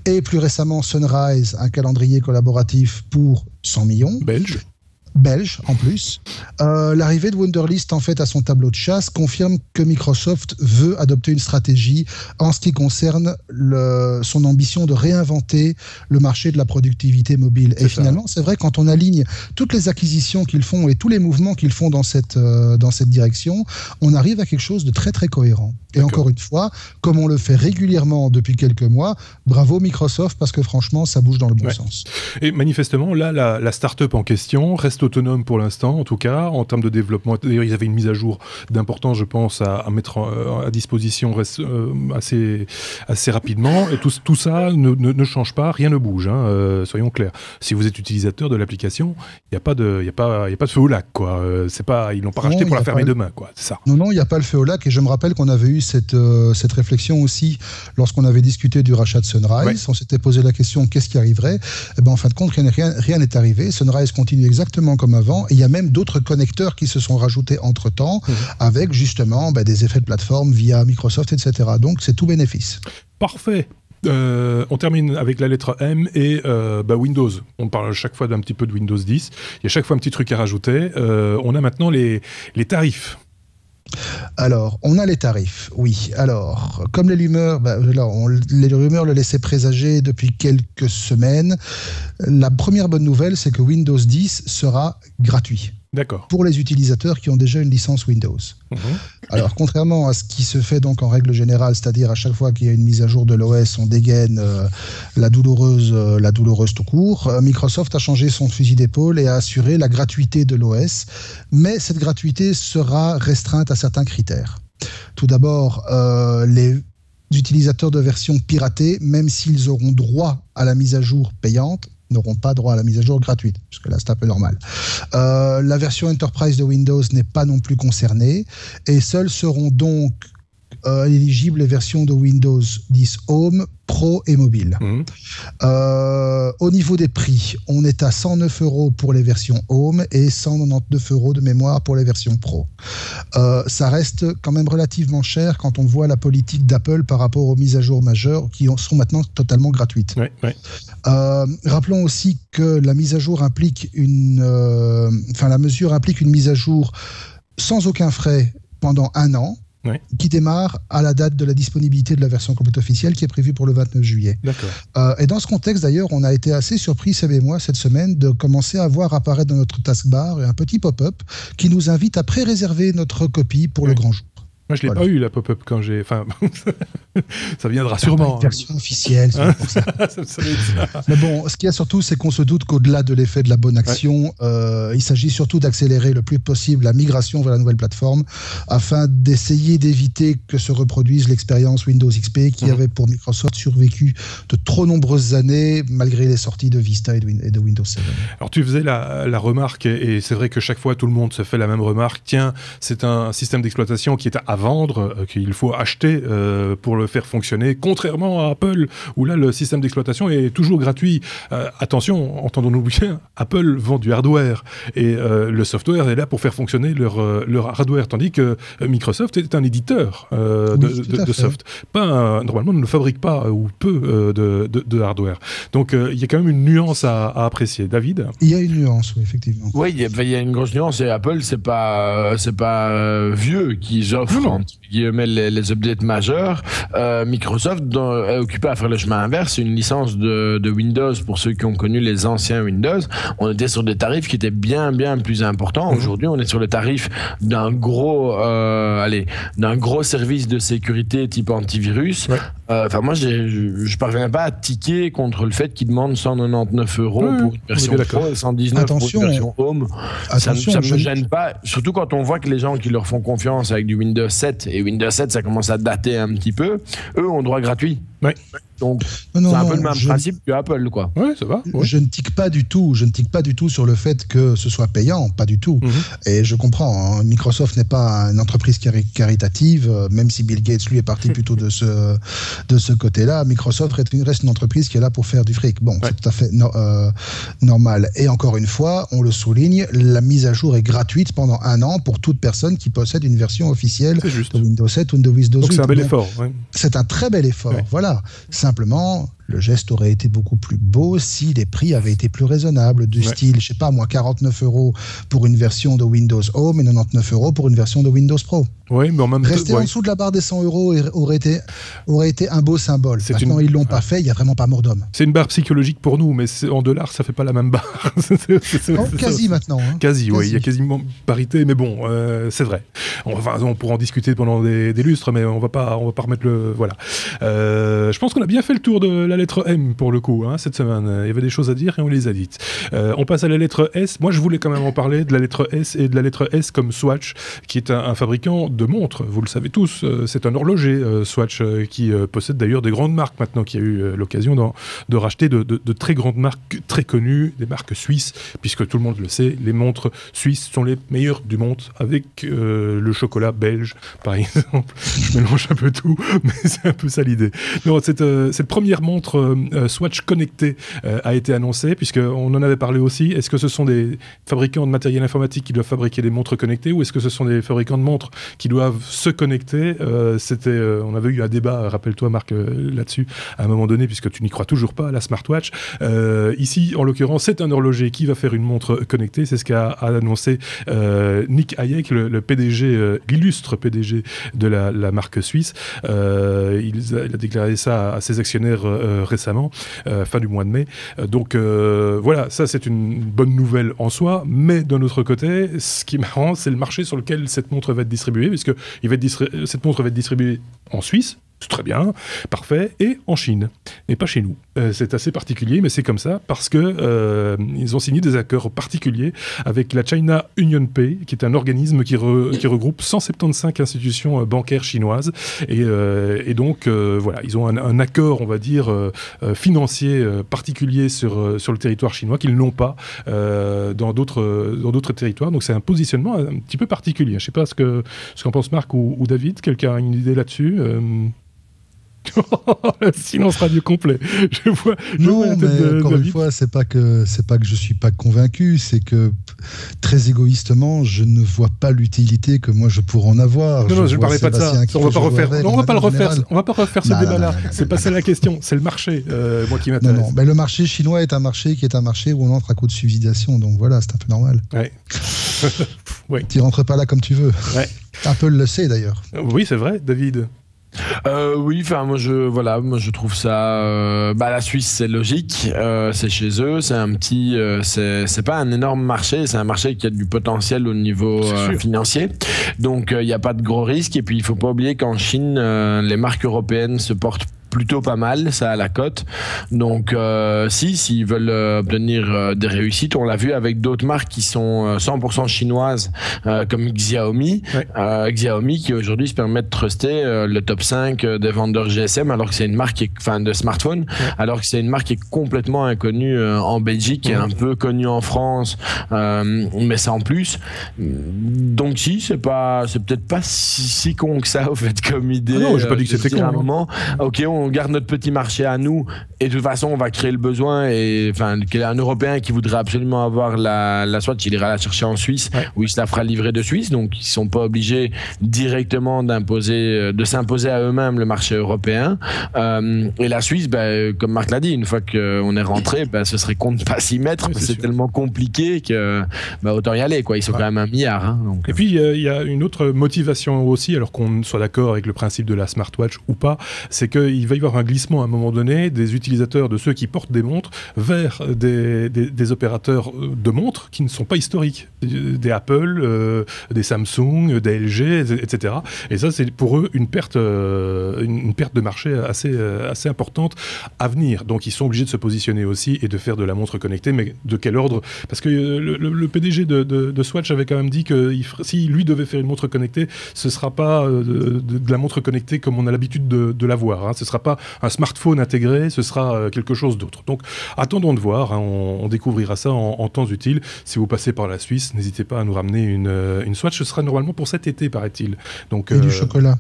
C: et plus récemment Sunrise, un calendrier collaboratif pour 100 millions. Belge en plus. L'arrivée de Wunderlist en fait à son tableau de chasse confirme que Microsoft veut adopter une stratégie en ce qui concerne son ambition de réinventer le marché de la productivité mobile. Et finalement, c'est vrai, quand on aligne toutes les acquisitions qu'ils font et tous les mouvements qu'ils font dans cette direction, on arrive à quelque chose de très très cohérent. Et encore une fois, comme on le fait régulièrement depuis quelques mois, bravo Microsoft, parce que franchement, ça bouge dans le bon sens.
A: Et manifestement, là, la start-up en question reste autonome pour l'instant, en tout cas, en termes de développement. D'ailleurs, ils avaient une mise à jour d'importance, je pense, à mettre à disposition assez rapidement. Et tout ça ne change pas, rien ne bouge, hein, soyons clairs. Si vous êtes utilisateur de l'application, il n'y a pas de feu au lac, quoi. Ils l'ont pas racheté pour la fermer demain, quoi. C'est ça.
C: Non, il n'y a pas le feu au lac. Et je me rappelle qu'on avait eu cette réflexion aussi lorsqu'on avait discuté du rachat de Sunrise. Ouais. On s'était posé la question, qu'est-ce qui arriverait ? Eh ben, en fin de compte, rien n'est arrivé. Sunrise continue exactement comme avant. Et il y a même d'autres connecteurs qui se sont rajoutés entre-temps avec justement des effets de plateforme via Microsoft, etc. Donc, c'est tout bénéfice.
A: Parfait. On termine avec la lettre M et Windows. On parle chaque fois d'un petit peu de Windows 10. Il y a chaque fois un petit truc à rajouter. On a maintenant les tarifs.
C: Alors, on a les tarifs, oui. Alors, comme les rumeurs, les rumeurs le laissaient présager depuis quelques semaines, la première bonne nouvelle, c'est que Windows 10 sera gratuit.
A: D'accord. Pour
C: les utilisateurs qui ont déjà une licence Windows. Alors, contrairement à ce qui se fait donc en règle générale, c'est-à-dire à chaque fois qu'il y a une mise à jour de l'OS, on dégaine la douloureuse tout court, Microsoft a changé son fusil d'épaule et a assuré la gratuité de l'OS, mais cette gratuité sera restreinte à certains critères. Tout d'abord, les utilisateurs de versions piratées, même s'ils auront droit à la mise à jour payante, n'auront pas droit à la mise à jour gratuite, parce que là c'est un peu normal. La version Enterprise de Windows n'est pas non plus concernée, et seules seront donc éligibles les versions de Windows 10 Home, Pro et Mobile. Au niveau des prix, on est à 109 € pour les versions Home et 199 € de mémoire pour les versions Pro. Ça reste quand même relativement cher quand on voit la politique d'Apple par rapport aux mises à jour majeures qui sont maintenant totalement gratuites.
A: Ouais, ouais.
C: Rappelons aussi que la mise à jour implique la mesure implique une mise à jour sans aucun frais pendant 1 an.
A: Ouais.
C: Qui démarre à la date de la disponibilité de la version complète officielle qui est prévue pour le 29 juillet.
A: D'accord.
C: Et dans ce contexte, d'ailleurs, on a été assez surpris, Seb et moi, cette semaine, de commencer à voir apparaître dans notre taskbar un petit pop-up qui nous invite à pré-réserver notre copie pour le grand jour.
A: Moi, je ne l'ai pas eu, la pop-up, quand j'ai... Enfin, ça viendra sûrement.
C: Une version officielle, c'est pour ça. Mais bon, ce qu'il y a surtout, c'est qu'on se doute qu'au-delà de l'effet de la bonne action, il s'agit surtout d'accélérer le plus possible la migration vers la nouvelle plateforme afin d'essayer d'éviter que se reproduise l'expérience Windows XP qui avait pour Microsoft survécu de trop nombreuses années malgré les sorties de Vista et de Windows 7.
A: Alors, tu faisais la remarque, et c'est vrai que chaque fois, tout le monde se fait la même remarque. Tiens, c'est un système d'exploitation qui est à vendre, qu'il faut acheter pour le faire fonctionner, contrairement à Apple, où là, le système d'exploitation est toujours gratuit. Attention, entendons-nous bien, Apple vend du hardware, et le software est là pour faire fonctionner leur hardware, tandis que Microsoft est un éditeur de soft. Normalement, ne fabrique pas ou peu de hardware. Donc, il y a quand même une nuance à apprécier. David ?
C: Il y a une nuance, oui, effectivement.
D: Oui, il y a une grosse nuance, et Apple, c'est pas vieux qu'ils offrent entre guillemets les updates majeurs. Microsoft est occupé à faire le chemin inverse. C'est une licence de Windows pour ceux qui ont connu les anciens Windows. On était sur des tarifs qui étaient bien plus importants. Aujourd'hui, on est sur le tarif d'un gros service de sécurité type antivirus. Enfin, moi, je parviens pas à tiquer contre le fait qu'ils demandent 199 € pour une version Pro et 119 pour une version Home. Ça ne me gêne pas, surtout quand on voit que les gens qui leur font confiance avec du Windows 7, et Windows 7, ça commence à dater un petit peu, eux ont droit gratuit.
A: Ouais.
D: Donc, c'est un peu le même principe que Apple, quoi.
A: Ouais, ça va. Ouais.
C: Je ne tique pas du tout sur le fait que ce soit payant, pas du tout. Et je comprends, Microsoft n'est pas une entreprise caritative, même si Bill Gates, lui, est parti plutôt de ce côté-là. Microsoft reste une entreprise qui est là pour faire du fric. Bon, c'est tout à fait normal. Et encore une fois, on le souligne, la mise à jour est gratuite pendant 1 an pour toute personne qui possède une version officielle de Windows 7 ou de Windows 8.
A: Donc c'est un bel effort. Ouais.
C: C'est un très bel effort, voilà. Simplement, le geste aurait été beaucoup plus beau si les prix avaient été plus raisonnables, du style, je sais pas moi, 49 € pour une version de Windows Home et 99 € pour une version de Windows Pro.
A: Oui, mais en même temps,
C: rester en dessous de la barre des 100 € aurait été un beau symbole. Maintenant, ils l'ont pas fait, il n'y a vraiment pas mort d'homme.
A: C'est une barre psychologique pour nous, mais en dollars, ça fait pas la même barre.
C: Quasi maintenant. Hein.
A: Quasi, oui, il y a quasiment parité, mais bon, c'est vrai. On pourra en discuter pendant des lustres, mais on va pas remettre le... Voilà. Je pense qu'on a bien fait le tour de la la lettre M pour le coup, hein, cette semaine. Il y avait des choses à dire et on les a dites. On passe à la lettre S. Moi, je voulais quand même en parler de la lettre S et de la lettre S comme Swatch, qui est un fabricant de montres. Vous le savez tous, c'est un horloger, Swatch, qui possède d'ailleurs des grandes marques maintenant, qui a eu l'occasion de racheter de très grandes marques très connues, des marques suisses, puisque tout le monde le sait, les montres suisses sont les meilleures du monde, avec le chocolat belge, par exemple. Je mélange un peu tout, mais c'est un peu ça l'idée. Non, cette première montre Swatch connectée a été annoncée, puisqu'on en avait parlé aussi. Est-ce que ce sont des fabricants de matériel informatique qui doivent fabriquer des montres connectées, ou est-ce que ce sont des fabricants de montres qui doivent se connecter? On avait eu un débat, rappelle-toi Marc, là-dessus, à un moment donné, puisque tu n'y crois toujours pas à la smartwatch. Ici, en l'occurrence, c'est un horloger qui va faire une montre connectée. C'est ce qu'a annoncé Nick Hayek, le PDG, l'illustre PDG de la marque suisse. Il a déclaré ça à ses actionnaires récemment, fin du mois de mai. Donc voilà, ça c'est une bonne nouvelle en soi, mais d'un autre côté, ce qui est marrant, c'est le marché sur lequel cette montre va être distribuée, puisque cette montre va être distribuée en Suisse. C'est très bien, parfait, et en Chine, et pas chez nous. C'est assez particulier, mais c'est comme ça, parce que ils ont signé des accords particuliers avec la China UnionPay, qui est un organisme qui regroupe 175 institutions bancaires chinoises, et donc voilà, ils ont un accord, on va dire, financier particulier sur le territoire chinois, qu'ils n'ont pas dans d'autres territoires, donc c'est un positionnement un petit peu particulier. Je ne sais pas ce qu'en pense Marc ou David, quelqu'un a une idée là-dessus? Silence radio complet. Je vois la tête de
C: encore
A: David.
C: une fois, c'est pas que je suis pas convaincu, c'est que très égoïstement, je ne vois pas l'utilité que moi je pourrais en avoir.
A: Non, je parlais pas de ça. On va pas refaire. On va pas refaire ce débat-là. C'est pas ça la question. C'est le marché, moi qui m'intéresse.
C: Non, mais le marché chinois est un marché où on entre à coup de subsidisation, donc voilà, c'est un peu normal.
A: Ouais. Ouais.
C: Tu rentres pas là comme tu veux.
A: Ouais.
C: Apple le sait d'ailleurs.
A: Oui, c'est vrai, David.
D: Oui, enfin moi je trouve ça la Suisse c'est logique, c'est chez eux, c'est un petit c'est pas un énorme marché, c'est un marché qui a du potentiel au niveau financier. Donc il n'y a pas de gros risques, et puis il faut pas oublier qu'en Chine les marques européennes se portent plutôt pas mal, ça à la cote. Donc s'ils veulent obtenir des réussites, on l'a vu avec d'autres marques qui sont 100% chinoises, comme Xiaomi. Ouais. Xiaomi qui aujourd'hui se permet de truster le top 5 des vendeurs GSM, alors que c'est une marque de smartphone, ouais. Alors que c'est une marque qui est complètement inconnue en Belgique, qui est un peu connue en France, mais ça en plus. Donc si, c'est peut-être pas si con que ça au fait comme idée.
A: Ah non, j'ai pas dit que c'était con.
D: À un moment, ok, on garde notre petit marché à nous, et de toute façon on va créer le besoin, et enfin un Européen qui voudrait absolument avoir la Swatch, il ira la chercher en Suisse, ouais. Où il se la fera livrer de Suisse, donc ils sont pas obligés directement de s'imposer à eux-mêmes le marché européen, et la Suisse, comme Marc l'a dit, une fois qu'on est rentré, ce serait con de pas s'y mettre, oui, c'est tellement compliqué que autant y aller, quoi. Ils sont quand même 1 milliard, hein, donc.
A: Et puis il y a une autre motivation aussi, alors qu'on soit d'accord avec le principe de la smartwatch ou pas, c'est qu'il va y avoir un glissement à un moment donné des utilisateurs, de ceux qui portent des montres, vers des opérateurs de montres qui ne sont pas historiques, des Apple, des Samsung, des LG, etc. Et ça, c'est pour eux une perte de marché assez importante à venir. Donc ils sont obligés de se positionner aussi et de faire de la montre connectée, mais de quel ordre? Parce que le PDG de Swatch avait quand même dit que si lui devait faire une montre connectée, ce ne sera pas de la montre connectée comme on a l'habitude de la voir, hein. Ce ne sera pas un smartphone intégré, ce sera quelque chose d'autre. Donc attendons de voir, hein, on découvrira ça en temps utile. Si vous passez par la Suisse, n'hésitez pas à nous ramener une Swatch, ce sera normalement pour cet été, paraît-il. Donc,
C: et du chocolat.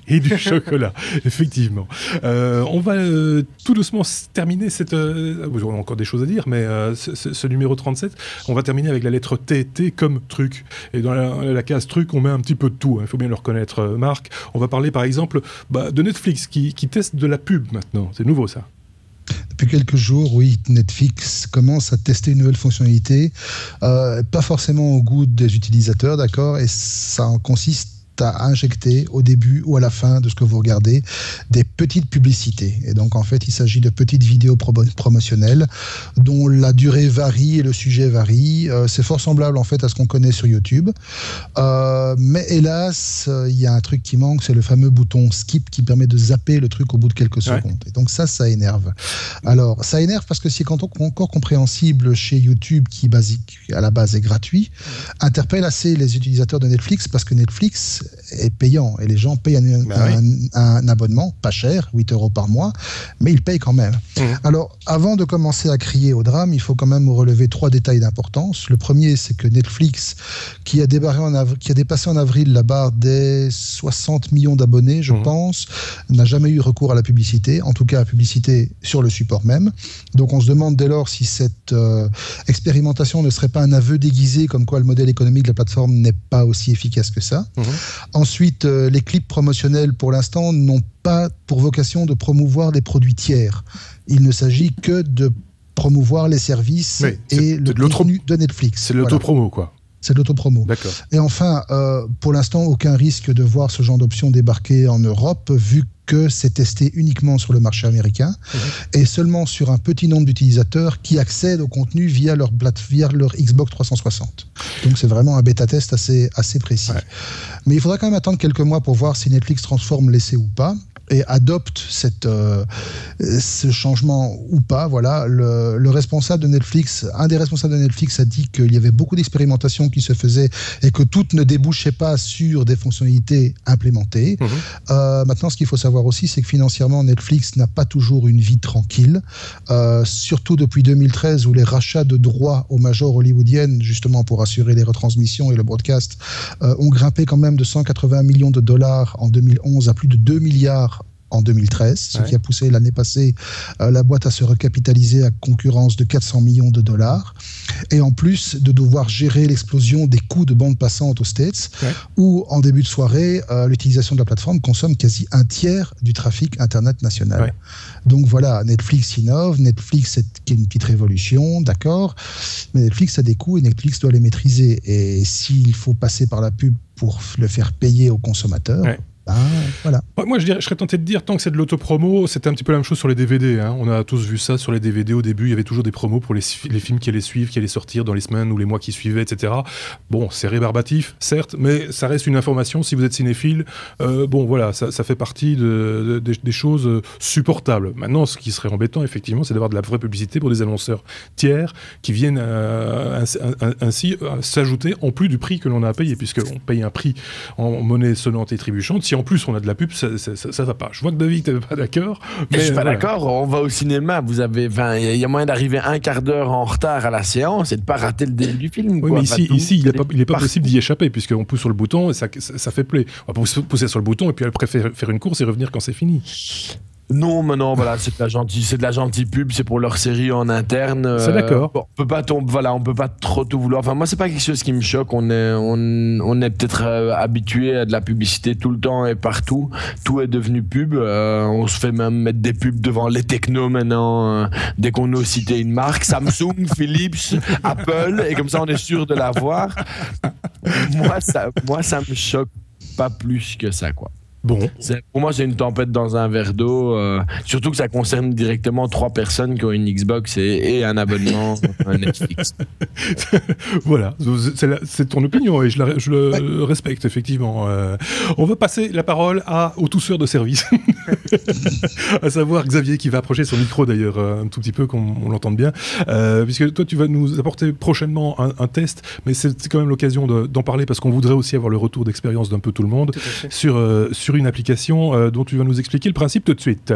A: Et du chocolat, effectivement. On va tout doucement terminer on a encore des choses à dire, mais ce numéro 37, on va terminer avec la lettre T, T comme truc. Et dans la case truc, on met un petit peu de tout, hein, il faut bien le reconnaître, Marc. On va parler par exemple de Netflix qui teste de la pub maintenant, c'est nouveau ça.
C: Depuis quelques jours, oui, Netflix commence à tester une nouvelle fonctionnalité, pas forcément au goût des utilisateurs, d'accord, et ça en consiste à injecter au début ou à la fin de ce que vous regardez des petites publicités. Et donc en fait, il s'agit de petites vidéos promotionnelles dont la durée varie et le sujet varie. C'est fort semblable en fait à ce qu'on connaît sur YouTube. Mais hélas, il y a un truc qui manque, c'est le fameux bouton skip qui permet de zapper le truc au bout de quelques secondes. Et donc ça énerve. Alors, ça énerve parce que c'est encore compréhensible chez YouTube, qui à la base est gratuit, interpelle assez les utilisateurs de Netflix parce que Netflix est payant et les gens payent un abonnement, pas cher, 8 € par mois, mais ils payent quand même. Alors, avant de commencer à crier au drame, il faut quand même relever 3 détails d'importance. Le premier, c'est que Netflix, qui a dépassé en avril la barre des 60 millions d'abonnés, je pense, n'a jamais eu recours à la publicité, en tout cas à la publicité sur le support même. Donc on se demande dès lors si cette expérimentation ne serait pas un aveu déguisé comme quoi le modèle économique de la plateforme n'est pas aussi efficace que ça. Ensuite, les clips promotionnels pour l'instant n'ont pas pour vocation de promouvoir des produits tiers. Il ne s'agit que de promouvoir les services et le contenu de Netflix.
A: C'est l'autopromo, quoi.
C: C'est de l'autopromo.
A: D'accord.
C: Et enfin, pour l'instant, aucun risque de voir ce genre d'option débarquer en Europe, vu que c'est testé uniquement sur le marché américain et seulement sur un petit nombre d'utilisateurs qui accèdent au contenu via leur Xbox 360. Donc c'est vraiment un bêta-test assez précis. Mais il faudra quand même attendre quelques mois pour voir si Netflix transforme l'essai ou pas et adopte ce changement ou pas. Voilà, le responsable de Netflix, un des responsables de Netflix a dit qu'il y avait beaucoup d'expérimentations qui se faisaient et que toutes ne débouchaient pas sur des fonctionnalités implémentées. Maintenant, ce qu'il faut savoir aussi, c'est que financièrement, Netflix n'a pas toujours une vie tranquille, surtout depuis 2013 où les rachats de droits aux majors hollywoodiennes, justement pour assurer les retransmissions et le broadcast, ont grimpé quand même de 180 millions de dollars en 2011 à plus de 2 milliards en 2013, ce qui a poussé l'année passée la boîte à se recapitaliser à concurrence de 400 millions de dollars. Et en plus de devoir gérer l'explosion des coûts de bande passante aux States, où en début de soirée, l'utilisation de la plateforme consomme quasi un tiers du trafic Internet national. Donc voilà, Netflix innove, Netflix c'est une petite révolution, d'accord, mais Netflix a des coûts et Netflix doit les maîtriser. Et s'il faut passer par la pub pour le faire payer aux consommateurs... voilà.
A: Moi, je serais tenté de dire, tant que c'est de l'autopromo, c'était un petit peu la même chose sur les DVD. On a tous vu ça sur les DVD au début. Il y avait toujours des promos pour les films qui allaient suivre, qui allaient sortir dans les semaines ou les mois qui suivaient, etc. Bon, c'est rébarbatif, certes, mais ça reste une information. Si vous êtes cinéphile, bon, voilà, ça fait partie des choses supportables. Maintenant, ce qui serait embêtant, effectivement, c'est d'avoir de la vraie publicité pour des annonceurs tiers qui viennent ainsi s'ajouter en plus du prix que l'on a à payer, puisqu'on paye un prix en monnaie sonnante et trébuchante. Si en plus on a de la pub, ça va pas. Je vois que David t'es pas d'accord.
D: Je suis pas d'accord. On va au cinéma. Il y a moyen d'arriver un quart d'heure en retard à la séance et de pas rater le début du film.
A: Oui, mais ici, il n'est pas possible d'y échapper puisqu'on pousse sur le bouton et ça fait play. On va pousser sur le bouton et puis après faire une course et revenir quand c'est fini.
D: Non, mais non, voilà, c'est de la gentille pub, c'est pour leur série en interne.
A: C'est d'accord.
D: On peut pas trop tout vouloir. Enfin, moi, c'est pas quelque chose qui me choque. On est peut-être habitué à de la publicité tout le temps et partout. Tout est devenu pub. On se fait même mettre des pubs devant les technos maintenant. Dès qu'on ose citer une marque, Samsung, Philips, Apple, et comme ça, on est sûr de l'avoir. Moi, ça me choque pas plus que ça, quoi.
A: Bon.
D: Pour moi, c'est une tempête dans un verre d'eau. Surtout que ça concerne directement 3 personnes qui ont une Xbox et un abonnement à Netflix.
A: Voilà, c'est ton opinion et je le respecte, effectivement. On va passer la parole au tousseur de service. À savoir Xavier, qui va approcher son micro d'ailleurs un tout petit peu, qu'on l'entende bien. Puisque toi, tu vas nous apporter prochainement un test, mais c'est quand même l'occasion d'en parler parce qu'on voudrait aussi avoir le retour d'expérience d'un peu tout le monde sur une application dont tu vas nous expliquer le principe tout de suite.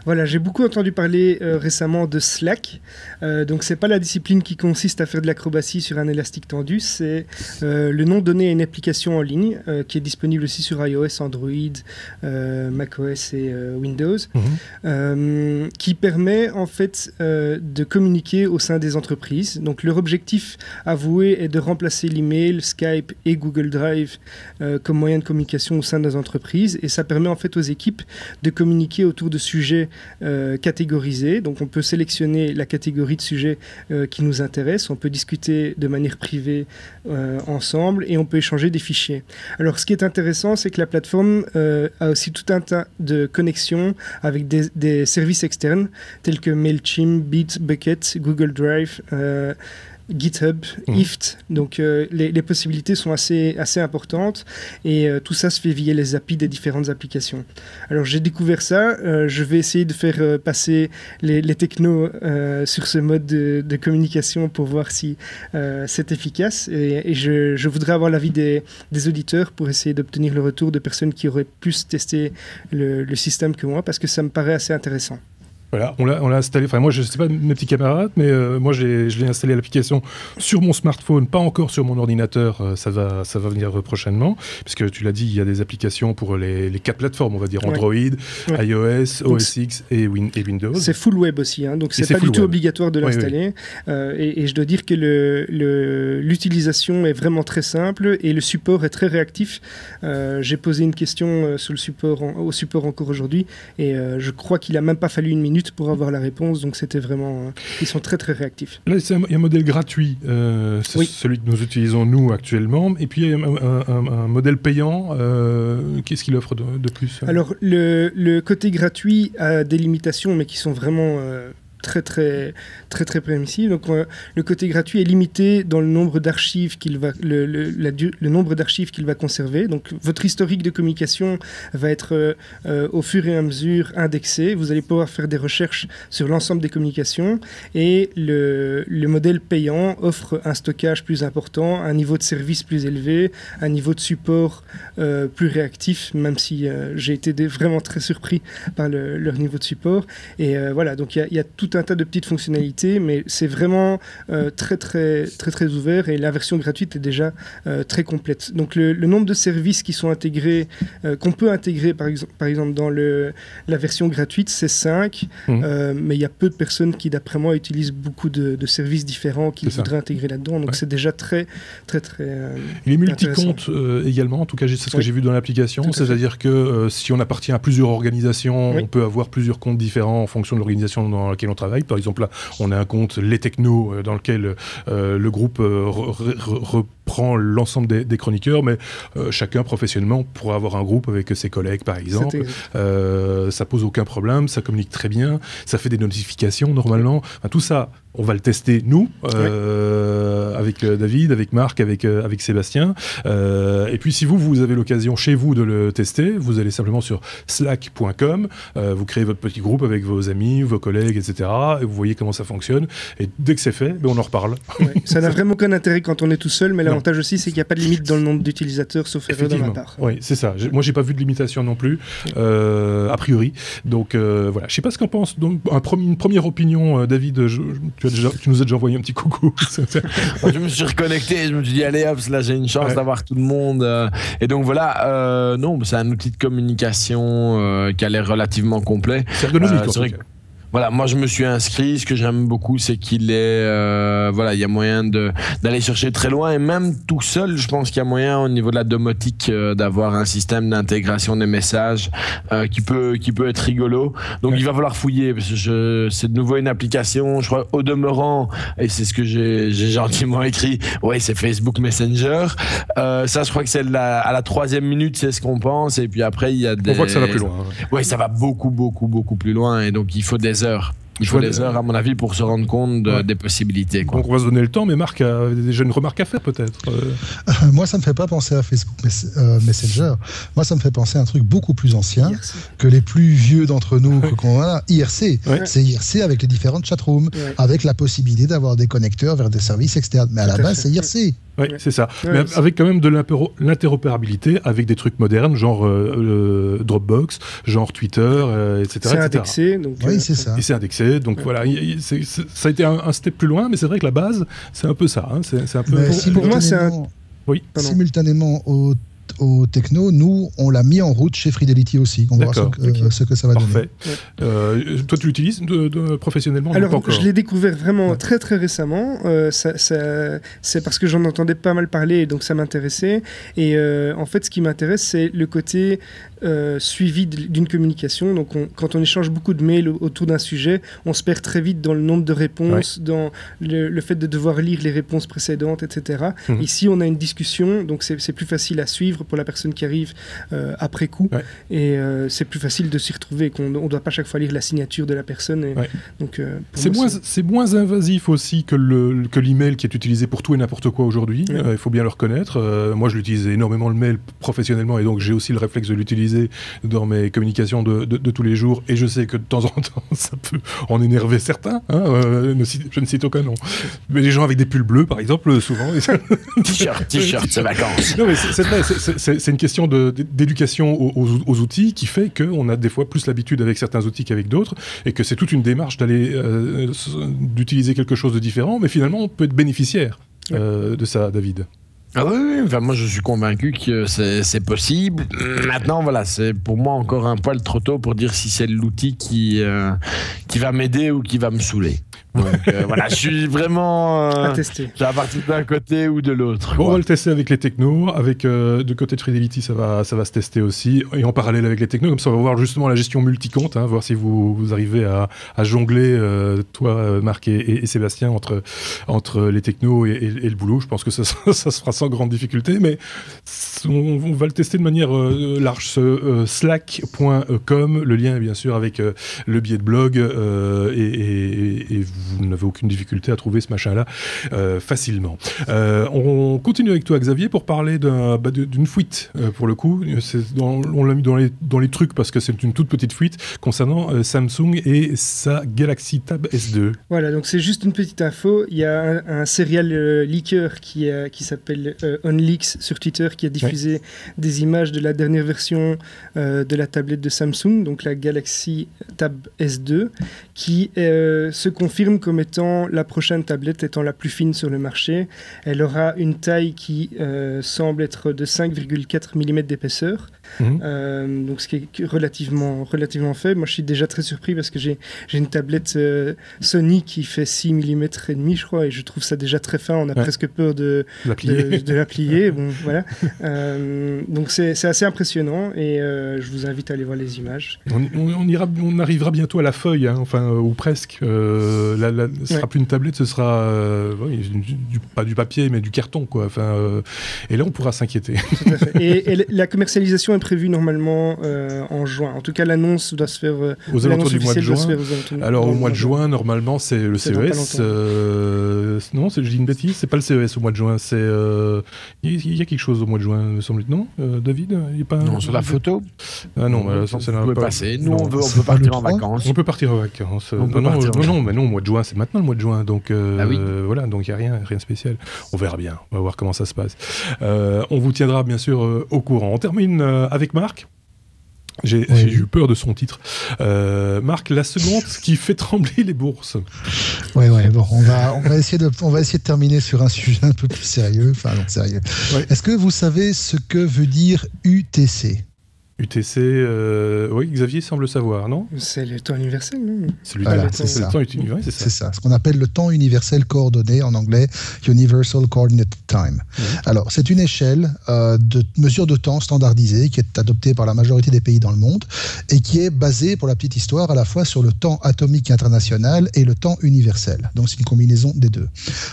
B: Voilà, j'ai beaucoup entendu parler récemment de Slack. Donc, c'est pas la discipline qui consiste à faire de l'acrobatie sur un élastique tendu. C'est le nom donné à une application en ligne qui est disponible aussi sur iOS, Android, macOS et Windows, qui permet en fait de communiquer au sein des entreprises. Donc, leur objectif avoué est de remplacer l'email, Skype et Google Drive comme moyen de communication au sein des entreprises. Et ça permet en fait aux équipes de communiquer autour de sujets sujets catégorisés. Donc on peut sélectionner la catégorie de sujets qui nous intéresse, on peut discuter de manière privée ensemble et on peut échanger des fichiers. Alors ce qui est intéressant, c'est que la plateforme a aussi tout un tas de connexions avec des services externes tels que Mailchimp, Bitbucket, Google Drive, GitHub, IFT, donc les possibilités sont assez importantes et tout ça se fait via les API des différentes applications. Alors j'ai découvert ça, je vais essayer de faire passer les technos sur ce mode de communication pour voir si c'est efficace et je voudrais avoir l'avis des auditeurs pour essayer d'obtenir le retour de personnes qui auraient plus testé le système que moi parce que ça me paraît assez intéressant.
A: Voilà, on l'a installé, enfin moi je ne sais pas mes petits camarades, mais moi je l'ai installé l'application sur mon smartphone, pas encore sur mon ordinateur, ça va venir prochainement, puisque tu l'as dit, il y a des applications pour les 4 plateformes, on va dire Android, iOS, OS X et Windows.
B: C'est full web aussi, hein, donc c'est pas du tout obligatoire de l'installer, et je dois dire que l'utilisation est vraiment très simple et le support est très réactif. J'ai posé une question sur au support encore aujourd'hui, et je crois qu'il n'a même pas fallu une minute pour avoir la réponse, donc c'était vraiment... ils sont très très réactifs.
A: Là, il y a un modèle gratuit, c'est celui que nous utilisons nous actuellement, et puis il y a un modèle payant, qu'est-ce qu'il offre de plus?
B: Alors, le côté gratuit a des limitations, mais qui sont vraiment... très permissif. Donc le côté gratuit est limité dans le nombre d'archives qu'il va le nombre d'archives qu'il va conserver. Donc votre historique de communication va être au fur et à mesure indexé. Vous allez pouvoir faire des recherches sur l'ensemble des communications et le modèle payant offre un stockage plus important, un niveau de service plus élevé, un niveau de support plus réactif, même si j'ai été vraiment très surpris par leur niveau de support. Et voilà, donc il y a tout un tas de petites fonctionnalités, mais c'est vraiment très ouvert et la version gratuite est déjà très complète. Donc le nombre de services qui sont intégrés, qu'on peut intégrer par exemple dans la version gratuite, c'est 5, mais il y a peu de personnes qui, d'après moi, utilisent beaucoup de services différents qu'ils voudraient intégrer là-dedans, donc c'est déjà très
A: il est multi-compte également, en tout cas c'est ce que j'ai vu dans l'application, c'est-à-dire que si on appartient à plusieurs organisations, on peut avoir plusieurs comptes différents en fonction de l'organisation dans laquelle on travaille. Par exemple, là, on a un compte Les Technos dans lequel le groupe reprend l'ensemble des chroniqueurs, mais chacun professionnellement pourra avoir un groupe avec ses collègues, par exemple. Ça pose aucun problème, ça communique très bien, ça fait des notifications normalement. Enfin, tout ça, on va le tester nous, avec David, avec Marc, avec Sébastien. Et puis si vous avez l'occasion chez vous de le tester, vous allez simplement sur slack.com, vous créez votre petit groupe avec vos amis, vos collègues, etc. Et vous voyez comment ça fonctionne. Et dès que c'est fait, on en reparle.
B: Ça n'a vraiment aucun intérêt quand on est tout seul, mais l'avantage aussi, c'est qu'il n'y a pas de limite dans le nombre d'utilisateurs, sauf erreur de ma part.
A: Oui, c'est ça. Moi, j'ai pas vu de limitation non plus, a priori. Donc voilà. Je sais pas ce qu'en pense. Donc, une première opinion, David. Tu nous as déjà envoyé un petit coucou.
D: Je me suis reconnecté et je me suis dit allez hop, là j'ai une chance d'avoir tout le monde. Et donc voilà, non, c'est un outil de communication qui a l'air relativement complet.
A: C'est ergonomique.
D: Voilà, moi je me suis inscrit. Ce que j'aime beaucoup, c'est qu'il est, voilà, il y a moyen d'aller chercher très loin et même tout seul, je pense qu'il y a moyen au niveau de la domotique d'avoir un système d'intégration des messages qui peut être rigolo. Donc il va falloir fouiller parce que c'est de nouveau une application. Je crois au demeurant et c'est ce que j'ai gentiment écrit. Ouais, c'est Facebook Messenger. Ça, je crois que c'est à la 3e minute, c'est ce qu'on pense. Et puis après, il y a des.
A: On voit que ça va plus loin.
D: Ouais, ça va beaucoup plus loin et donc il faut des heures. Il faut des heures, à mon avis, pour se rendre compte des possibilités. Quoi.
A: Donc on va se donner le temps, mais Marc a déjà une remarque à faire peut-être.
C: Moi, ça ne me fait pas penser à Facebook Messenger. Moi, ça me fait penser à un truc beaucoup plus ancien que les plus vieux d'entre nous. IRC. C'est IRC avec les différentes chatrooms, avec la possibilité d'avoir des connecteurs vers des services externes. Mais à la base, c'est IRC.
A: Oui, c'est ça. Mais avec quand même de l'interopérabilité avec des trucs modernes, genre Dropbox, genre Twitter, etc.
B: C'est indexé. Donc,
C: oui, c'est ça.
A: Et c'est indexé. Donc voilà, ça a été un step plus loin, mais c'est vrai que la base, c'est un peu ça. Hein. C'est un peu.
B: Pour moi, c'est
C: simultanément aux technos, nous, on l'a mis en route chez Fidelity aussi. On va voir ce que ça va donner.
A: Toi, tu l'utilises professionnellement?
B: Alors, je l'ai découvert vraiment très très récemment. C'est parce que j'en entendais pas mal parler, et donc ça m'intéressait. Et en fait, ce qui m'intéresse, c'est le côté suivi d'une communication. Donc, quand on échange beaucoup de mails autour d'un sujet, on se perd très vite dans le nombre de réponses, dans le fait de devoir lire les réponses précédentes, etc. Ici, on a une discussion, donc c'est plus facile à suivre pour la personne qui arrive après coup. Et c'est plus facile de s'y retrouver, qu'on ne doit pas chaque fois lire la signature de la personne. Et, donc,
A: c'est moins invasif aussi que l'email qui est utilisé pour tout et n'importe quoi aujourd'hui. Il faut bien le reconnaître. Moi, je l'utilise énormément le mail professionnellement, et donc j'ai aussi le réflexe de l'utiliser dans mes communications de tous les jours, et je sais que de temps en temps ça peut en énerver certains, je ne cite aucun nom, mais les gens avec des pulls bleus par exemple, souvent
D: t-shirt c'est vacances.
A: Non, mais c'est une question d'éducation aux outils qui fait qu'on a des fois plus l'habitude avec certains outils qu'avec d'autres, et que c'est toute une démarche d'utiliser quelque chose de différent, mais finalement on peut être bénéficiaire de ça, David.
D: Ah oui, enfin, moi je suis convaincu que c'est possible. Maintenant, voilà, c'est pour moi encore un poil trop tôt pour dire si c'est l'outil qui va m'aider ou qui va me saouler. Donc voilà, je suis vraiment
B: à tester.
D: À partir d'un côté ou de l'autre.
A: Bon, on va le tester avec les technos, de côté de Fidelity, ça va se tester aussi, et en parallèle avec les technos, comme ça on va voir justement la gestion multi-compte, voir si vous arrivez à jongler, toi Marc et Sébastien, entre les technos et le boulot. Je pense que ça se fera sans grande difficulté, mais on va le tester de manière large. Slack.com, le lien est bien sûr avec le billet de blog, et vous n'avez aucune difficulté à trouver ce machin-là facilement. On continue avec toi, Xavier, pour parler d'une fuite, pour le coup. On l'a mis dans les trucs parce que c'est une toute petite fuite concernant Samsung et sa Galaxy Tab S2.
B: Voilà, donc c'est juste une petite info. Il y a un serial leaker qui s'appelle OnLeaks sur Twitter, qui a diffusé des images de la dernière version de la tablette de Samsung, donc la Galaxy Tab S2, qui se confirme comme étant la prochaine tablette étant la plus fine sur le marché. Elle aura une taille qui semble être de 5,4 mm d'épaisseur. Donc ce qui est relativement faible. Moi je suis déjà très surpris parce que j'ai une tablette Sony qui fait 6 mm et demi, je crois, et je trouve ça déjà très fin. On a presque peur de la plier. Bon, voilà. Donc c'est assez impressionnant, et je vous invite à aller voir les images.
A: On arrivera bientôt à la feuille, ou presque. Ce sera plus une tablette, ce sera pas du papier mais du carton, quoi. Et là on pourra s'inquiéter.
B: Tout à fait. Et la commercialisation est prévue normalement en juin. En tout cas, l'annonce doit se faire
A: aux alentours du mois de juin. Alors au mois de juin, normalement, c'est le CES. Non, je dis une bêtise, c'est pas le CES au mois de juin. Il y a quelque chose au mois de juin, me semble-t-il. Non, David, il est pas.
D: Non, sur la photo.
A: Ah non,
D: ça peut passer. Nous, on peut partir en vacances.
A: On peut partir en vacances. Non, mais non, au mois de juin, c'est maintenant le mois de juin, donc voilà, donc il n'y a rien de spécial. On verra bien, on va voir comment ça se passe. On vous tiendra bien sûr au courant. On termine avec Marc. J'ai eu peur de son titre. Marc, la seconde qui fait trembler les bourses.
C: Ouais, bon, on va essayer de terminer sur un sujet un peu plus sérieux. Enfin, non, sérieux. Ouais. Est-ce que vous savez ce que veut dire UTC ?
A: UTC, oui, Xavier semble savoir, non ?
B: C'est le temps universel, non ?
A: C'est le temps universel,
C: c'est ça. Ce qu'on appelle le temps universel coordonné, en anglais, Universal Coordinated Time. Alors, c'est une échelle de mesure de temps standardisée qui est adoptée par la majorité des pays dans le monde et qui est basée, pour la petite histoire, à la fois sur le temps atomique international et le temps universel. Donc, c'est une combinaison des deux.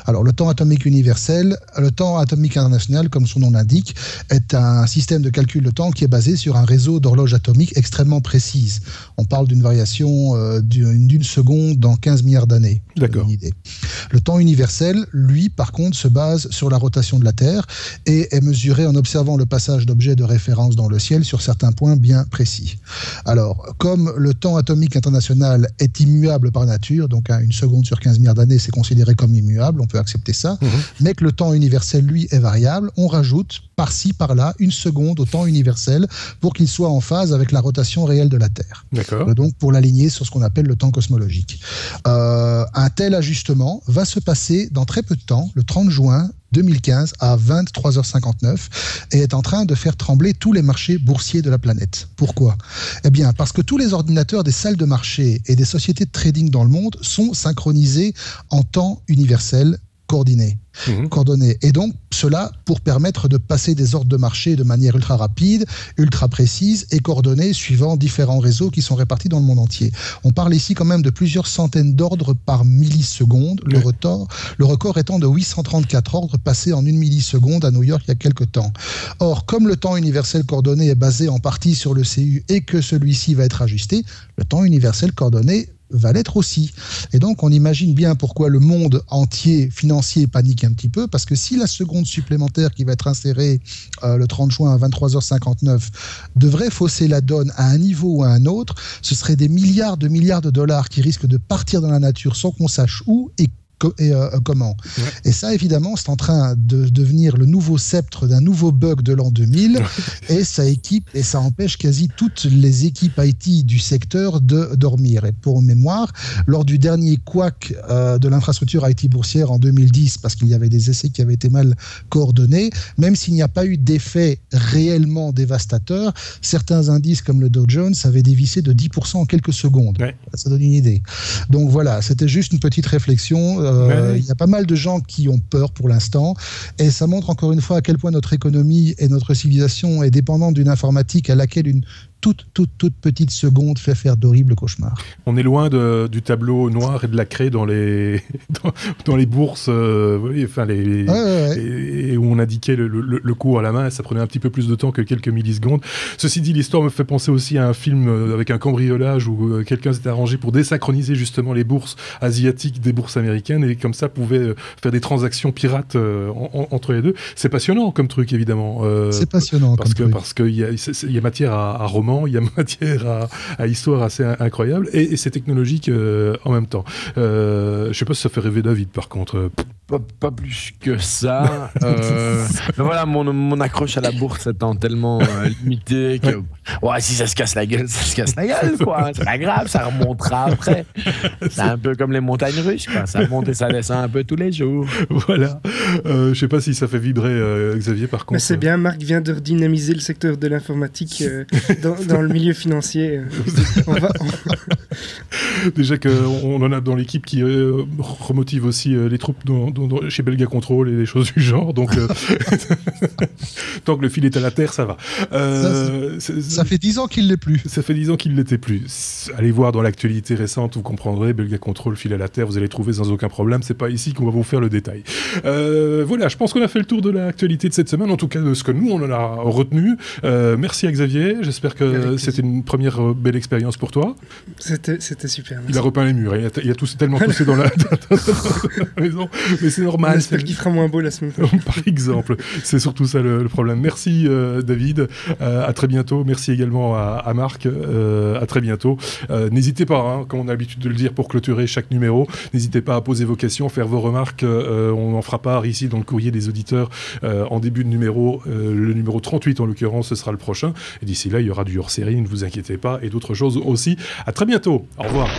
C: Alors, le temps atomique universel, le temps atomique international, comme son nom l'indique, est un système de calcul de temps qui est basé sur un réseau d'horloges atomiques extrêmement précises. On parle d'une variation d'une seconde dans 15 milliards d'années.
A: D'accord.
C: Une idée. Le temps universel, lui, par contre, se base sur la rotation de la Terre et est mesuré en observant le passage d'objets de référence dans le ciel sur certains points bien précis. Alors, comme le temps atomique international est immuable par nature, donc une seconde sur 15 milliards d'années, c'est considéré comme immuable, on peut accepter ça, mais que le temps universel, lui, est variable, on rajoute par-ci, par-là, une seconde au temps universel pour qu'il soit en phase avec la rotation réelle de la Terre.
A: D'accord.
C: Donc, pour l'aligner sur ce qu'on appelle le temps cosmologique. Un tel ajustement va se passer dans très peu de temps, le 30 juin 2015 à 23h59 et est en train de faire trembler tous les marchés boursiers de la planète. Pourquoi ? Eh bien, parce que tous les ordinateurs des salles de marché et des sociétés de trading dans le monde sont synchronisés en temps universel coordonné. Et donc, cela pour permettre de passer des ordres de marché de manière ultra rapide, ultra précise et coordonnée suivant différents réseaux qui sont répartis dans le monde entier. On parle ici quand même de plusieurs centaines d'ordres par milliseconde, le record étant de 834 ordres passés en 1 milliseconde à New York il y a quelques temps. Or, comme le temps universel coordonné est basé en partie sur le CU et que celui-ci va être ajusté, le temps universel coordonné va l'être aussi. Et donc, on imagine bien pourquoi le monde entier financier panique un petit peu, parce que si la seconde supplémentaire qui va être insérée le 30 juin à 23h59 devrait fausser la donne à un niveau ou à un autre, ce serait des milliards de dollars qui risquent de partir dans la nature sans qu'on sache où et comment. Ouais. Et ça, évidemment, c'est en train de devenir le nouveau sceptre d'un nouveau bug de l'an 2000 et ça empêche quasi toutes les équipes IT du secteur de dormir. Et pour mémoire, lors du dernier couac de l'infrastructure IT boursière en 2010, parce qu'il y avait des essais qui avaient été mal coordonnés, même s'il n'y a pas eu d'effet réellement dévastateur, certains indices comme le Dow Jones avaient dévissé de 10% en quelques secondes. Ouais. Ça donne une idée. Donc voilà, c'était juste une petite réflexion. Il y a pas mal de gens qui ont peur pour l'instant et ça montre encore une fois à quel point notre économie et notre civilisation est dépendante d'une informatique à laquelle une toute petite seconde fait faire d'horribles cauchemars.
A: On est loin du tableau noir et de la craie dans les bourses, et où on indiquait le cours à la main, ça prenait un petit peu plus de temps que quelques millisecondes. Ceci dit, l'histoire me fait penser aussi à un film avec un cambriolage où quelqu'un s'était arrangé pour désynchroniser justement les bourses asiatiques des bourses américaines et comme ça pouvait faire des transactions pirates entre les deux. C'est passionnant comme truc, évidemment.
C: C'est passionnant
A: parce qu'il y a matière à roman, il y a matière à histoire assez incroyable et c'est technologique en même temps. Je sais pas si ça fait rêver David par contre.
D: Pas plus que ça. Voilà, mon accroche à la bourse étant tellement limitée que si ça se casse la gueule, ça se casse la gueule, quoi. C'est pas grave, ça remontera après. C'est un peu comme les montagnes russes, quoi. Ça monte et ça descend un peu tous les jours.
A: Voilà. Je sais pas si ça fait vibrer Xavier par contre.
B: Mais c'est bien, Marc vient de redynamiser le secteur de l'informatique dans le milieu financier.
A: Déjà qu'on en a dans l'équipe qui remotive aussi les troupes chez Belga Control et des choses du genre, donc tant que le fil est à la terre, ça va.
C: Ça fait 10 ans qu'il l'est plus.
A: Ça fait 10 ans qu'il l'était plus. Allez voir dans l'actualité récente, vous comprendrez, Belga Control, fil à la terre, vous allez trouver sans aucun problème, c'est pas ici qu'on va vous faire le détail. Voilà, je pense qu'on a fait le tour de l'actualité de cette semaine, en tout cas de ce que nous on en a retenu. Merci à Xavier, j'espère que c'était une première belle expérience pour toi.
B: C'était super. Merci.
A: Il a repeint les murs, il a tellement toussé dans la maison. Mais c'est normal.
B: J'espère qu'il fera moins beau la semaine prochaine.
A: Par exemple, c'est surtout ça le problème. Merci David, à très bientôt. Merci également à Marc, à très bientôt. N'hésitez pas, comme on a l'habitude de le dire pour clôturer chaque numéro, n'hésitez pas à poser vos questions, faire vos remarques. On en fera part ici dans le courrier des auditeurs en début de numéro. Le numéro 38 en l'occurrence, ce sera le prochain. Et d'ici là, il y aura du hors-série, ne vous inquiétez pas, et d'autres choses aussi. À très bientôt. Au revoir.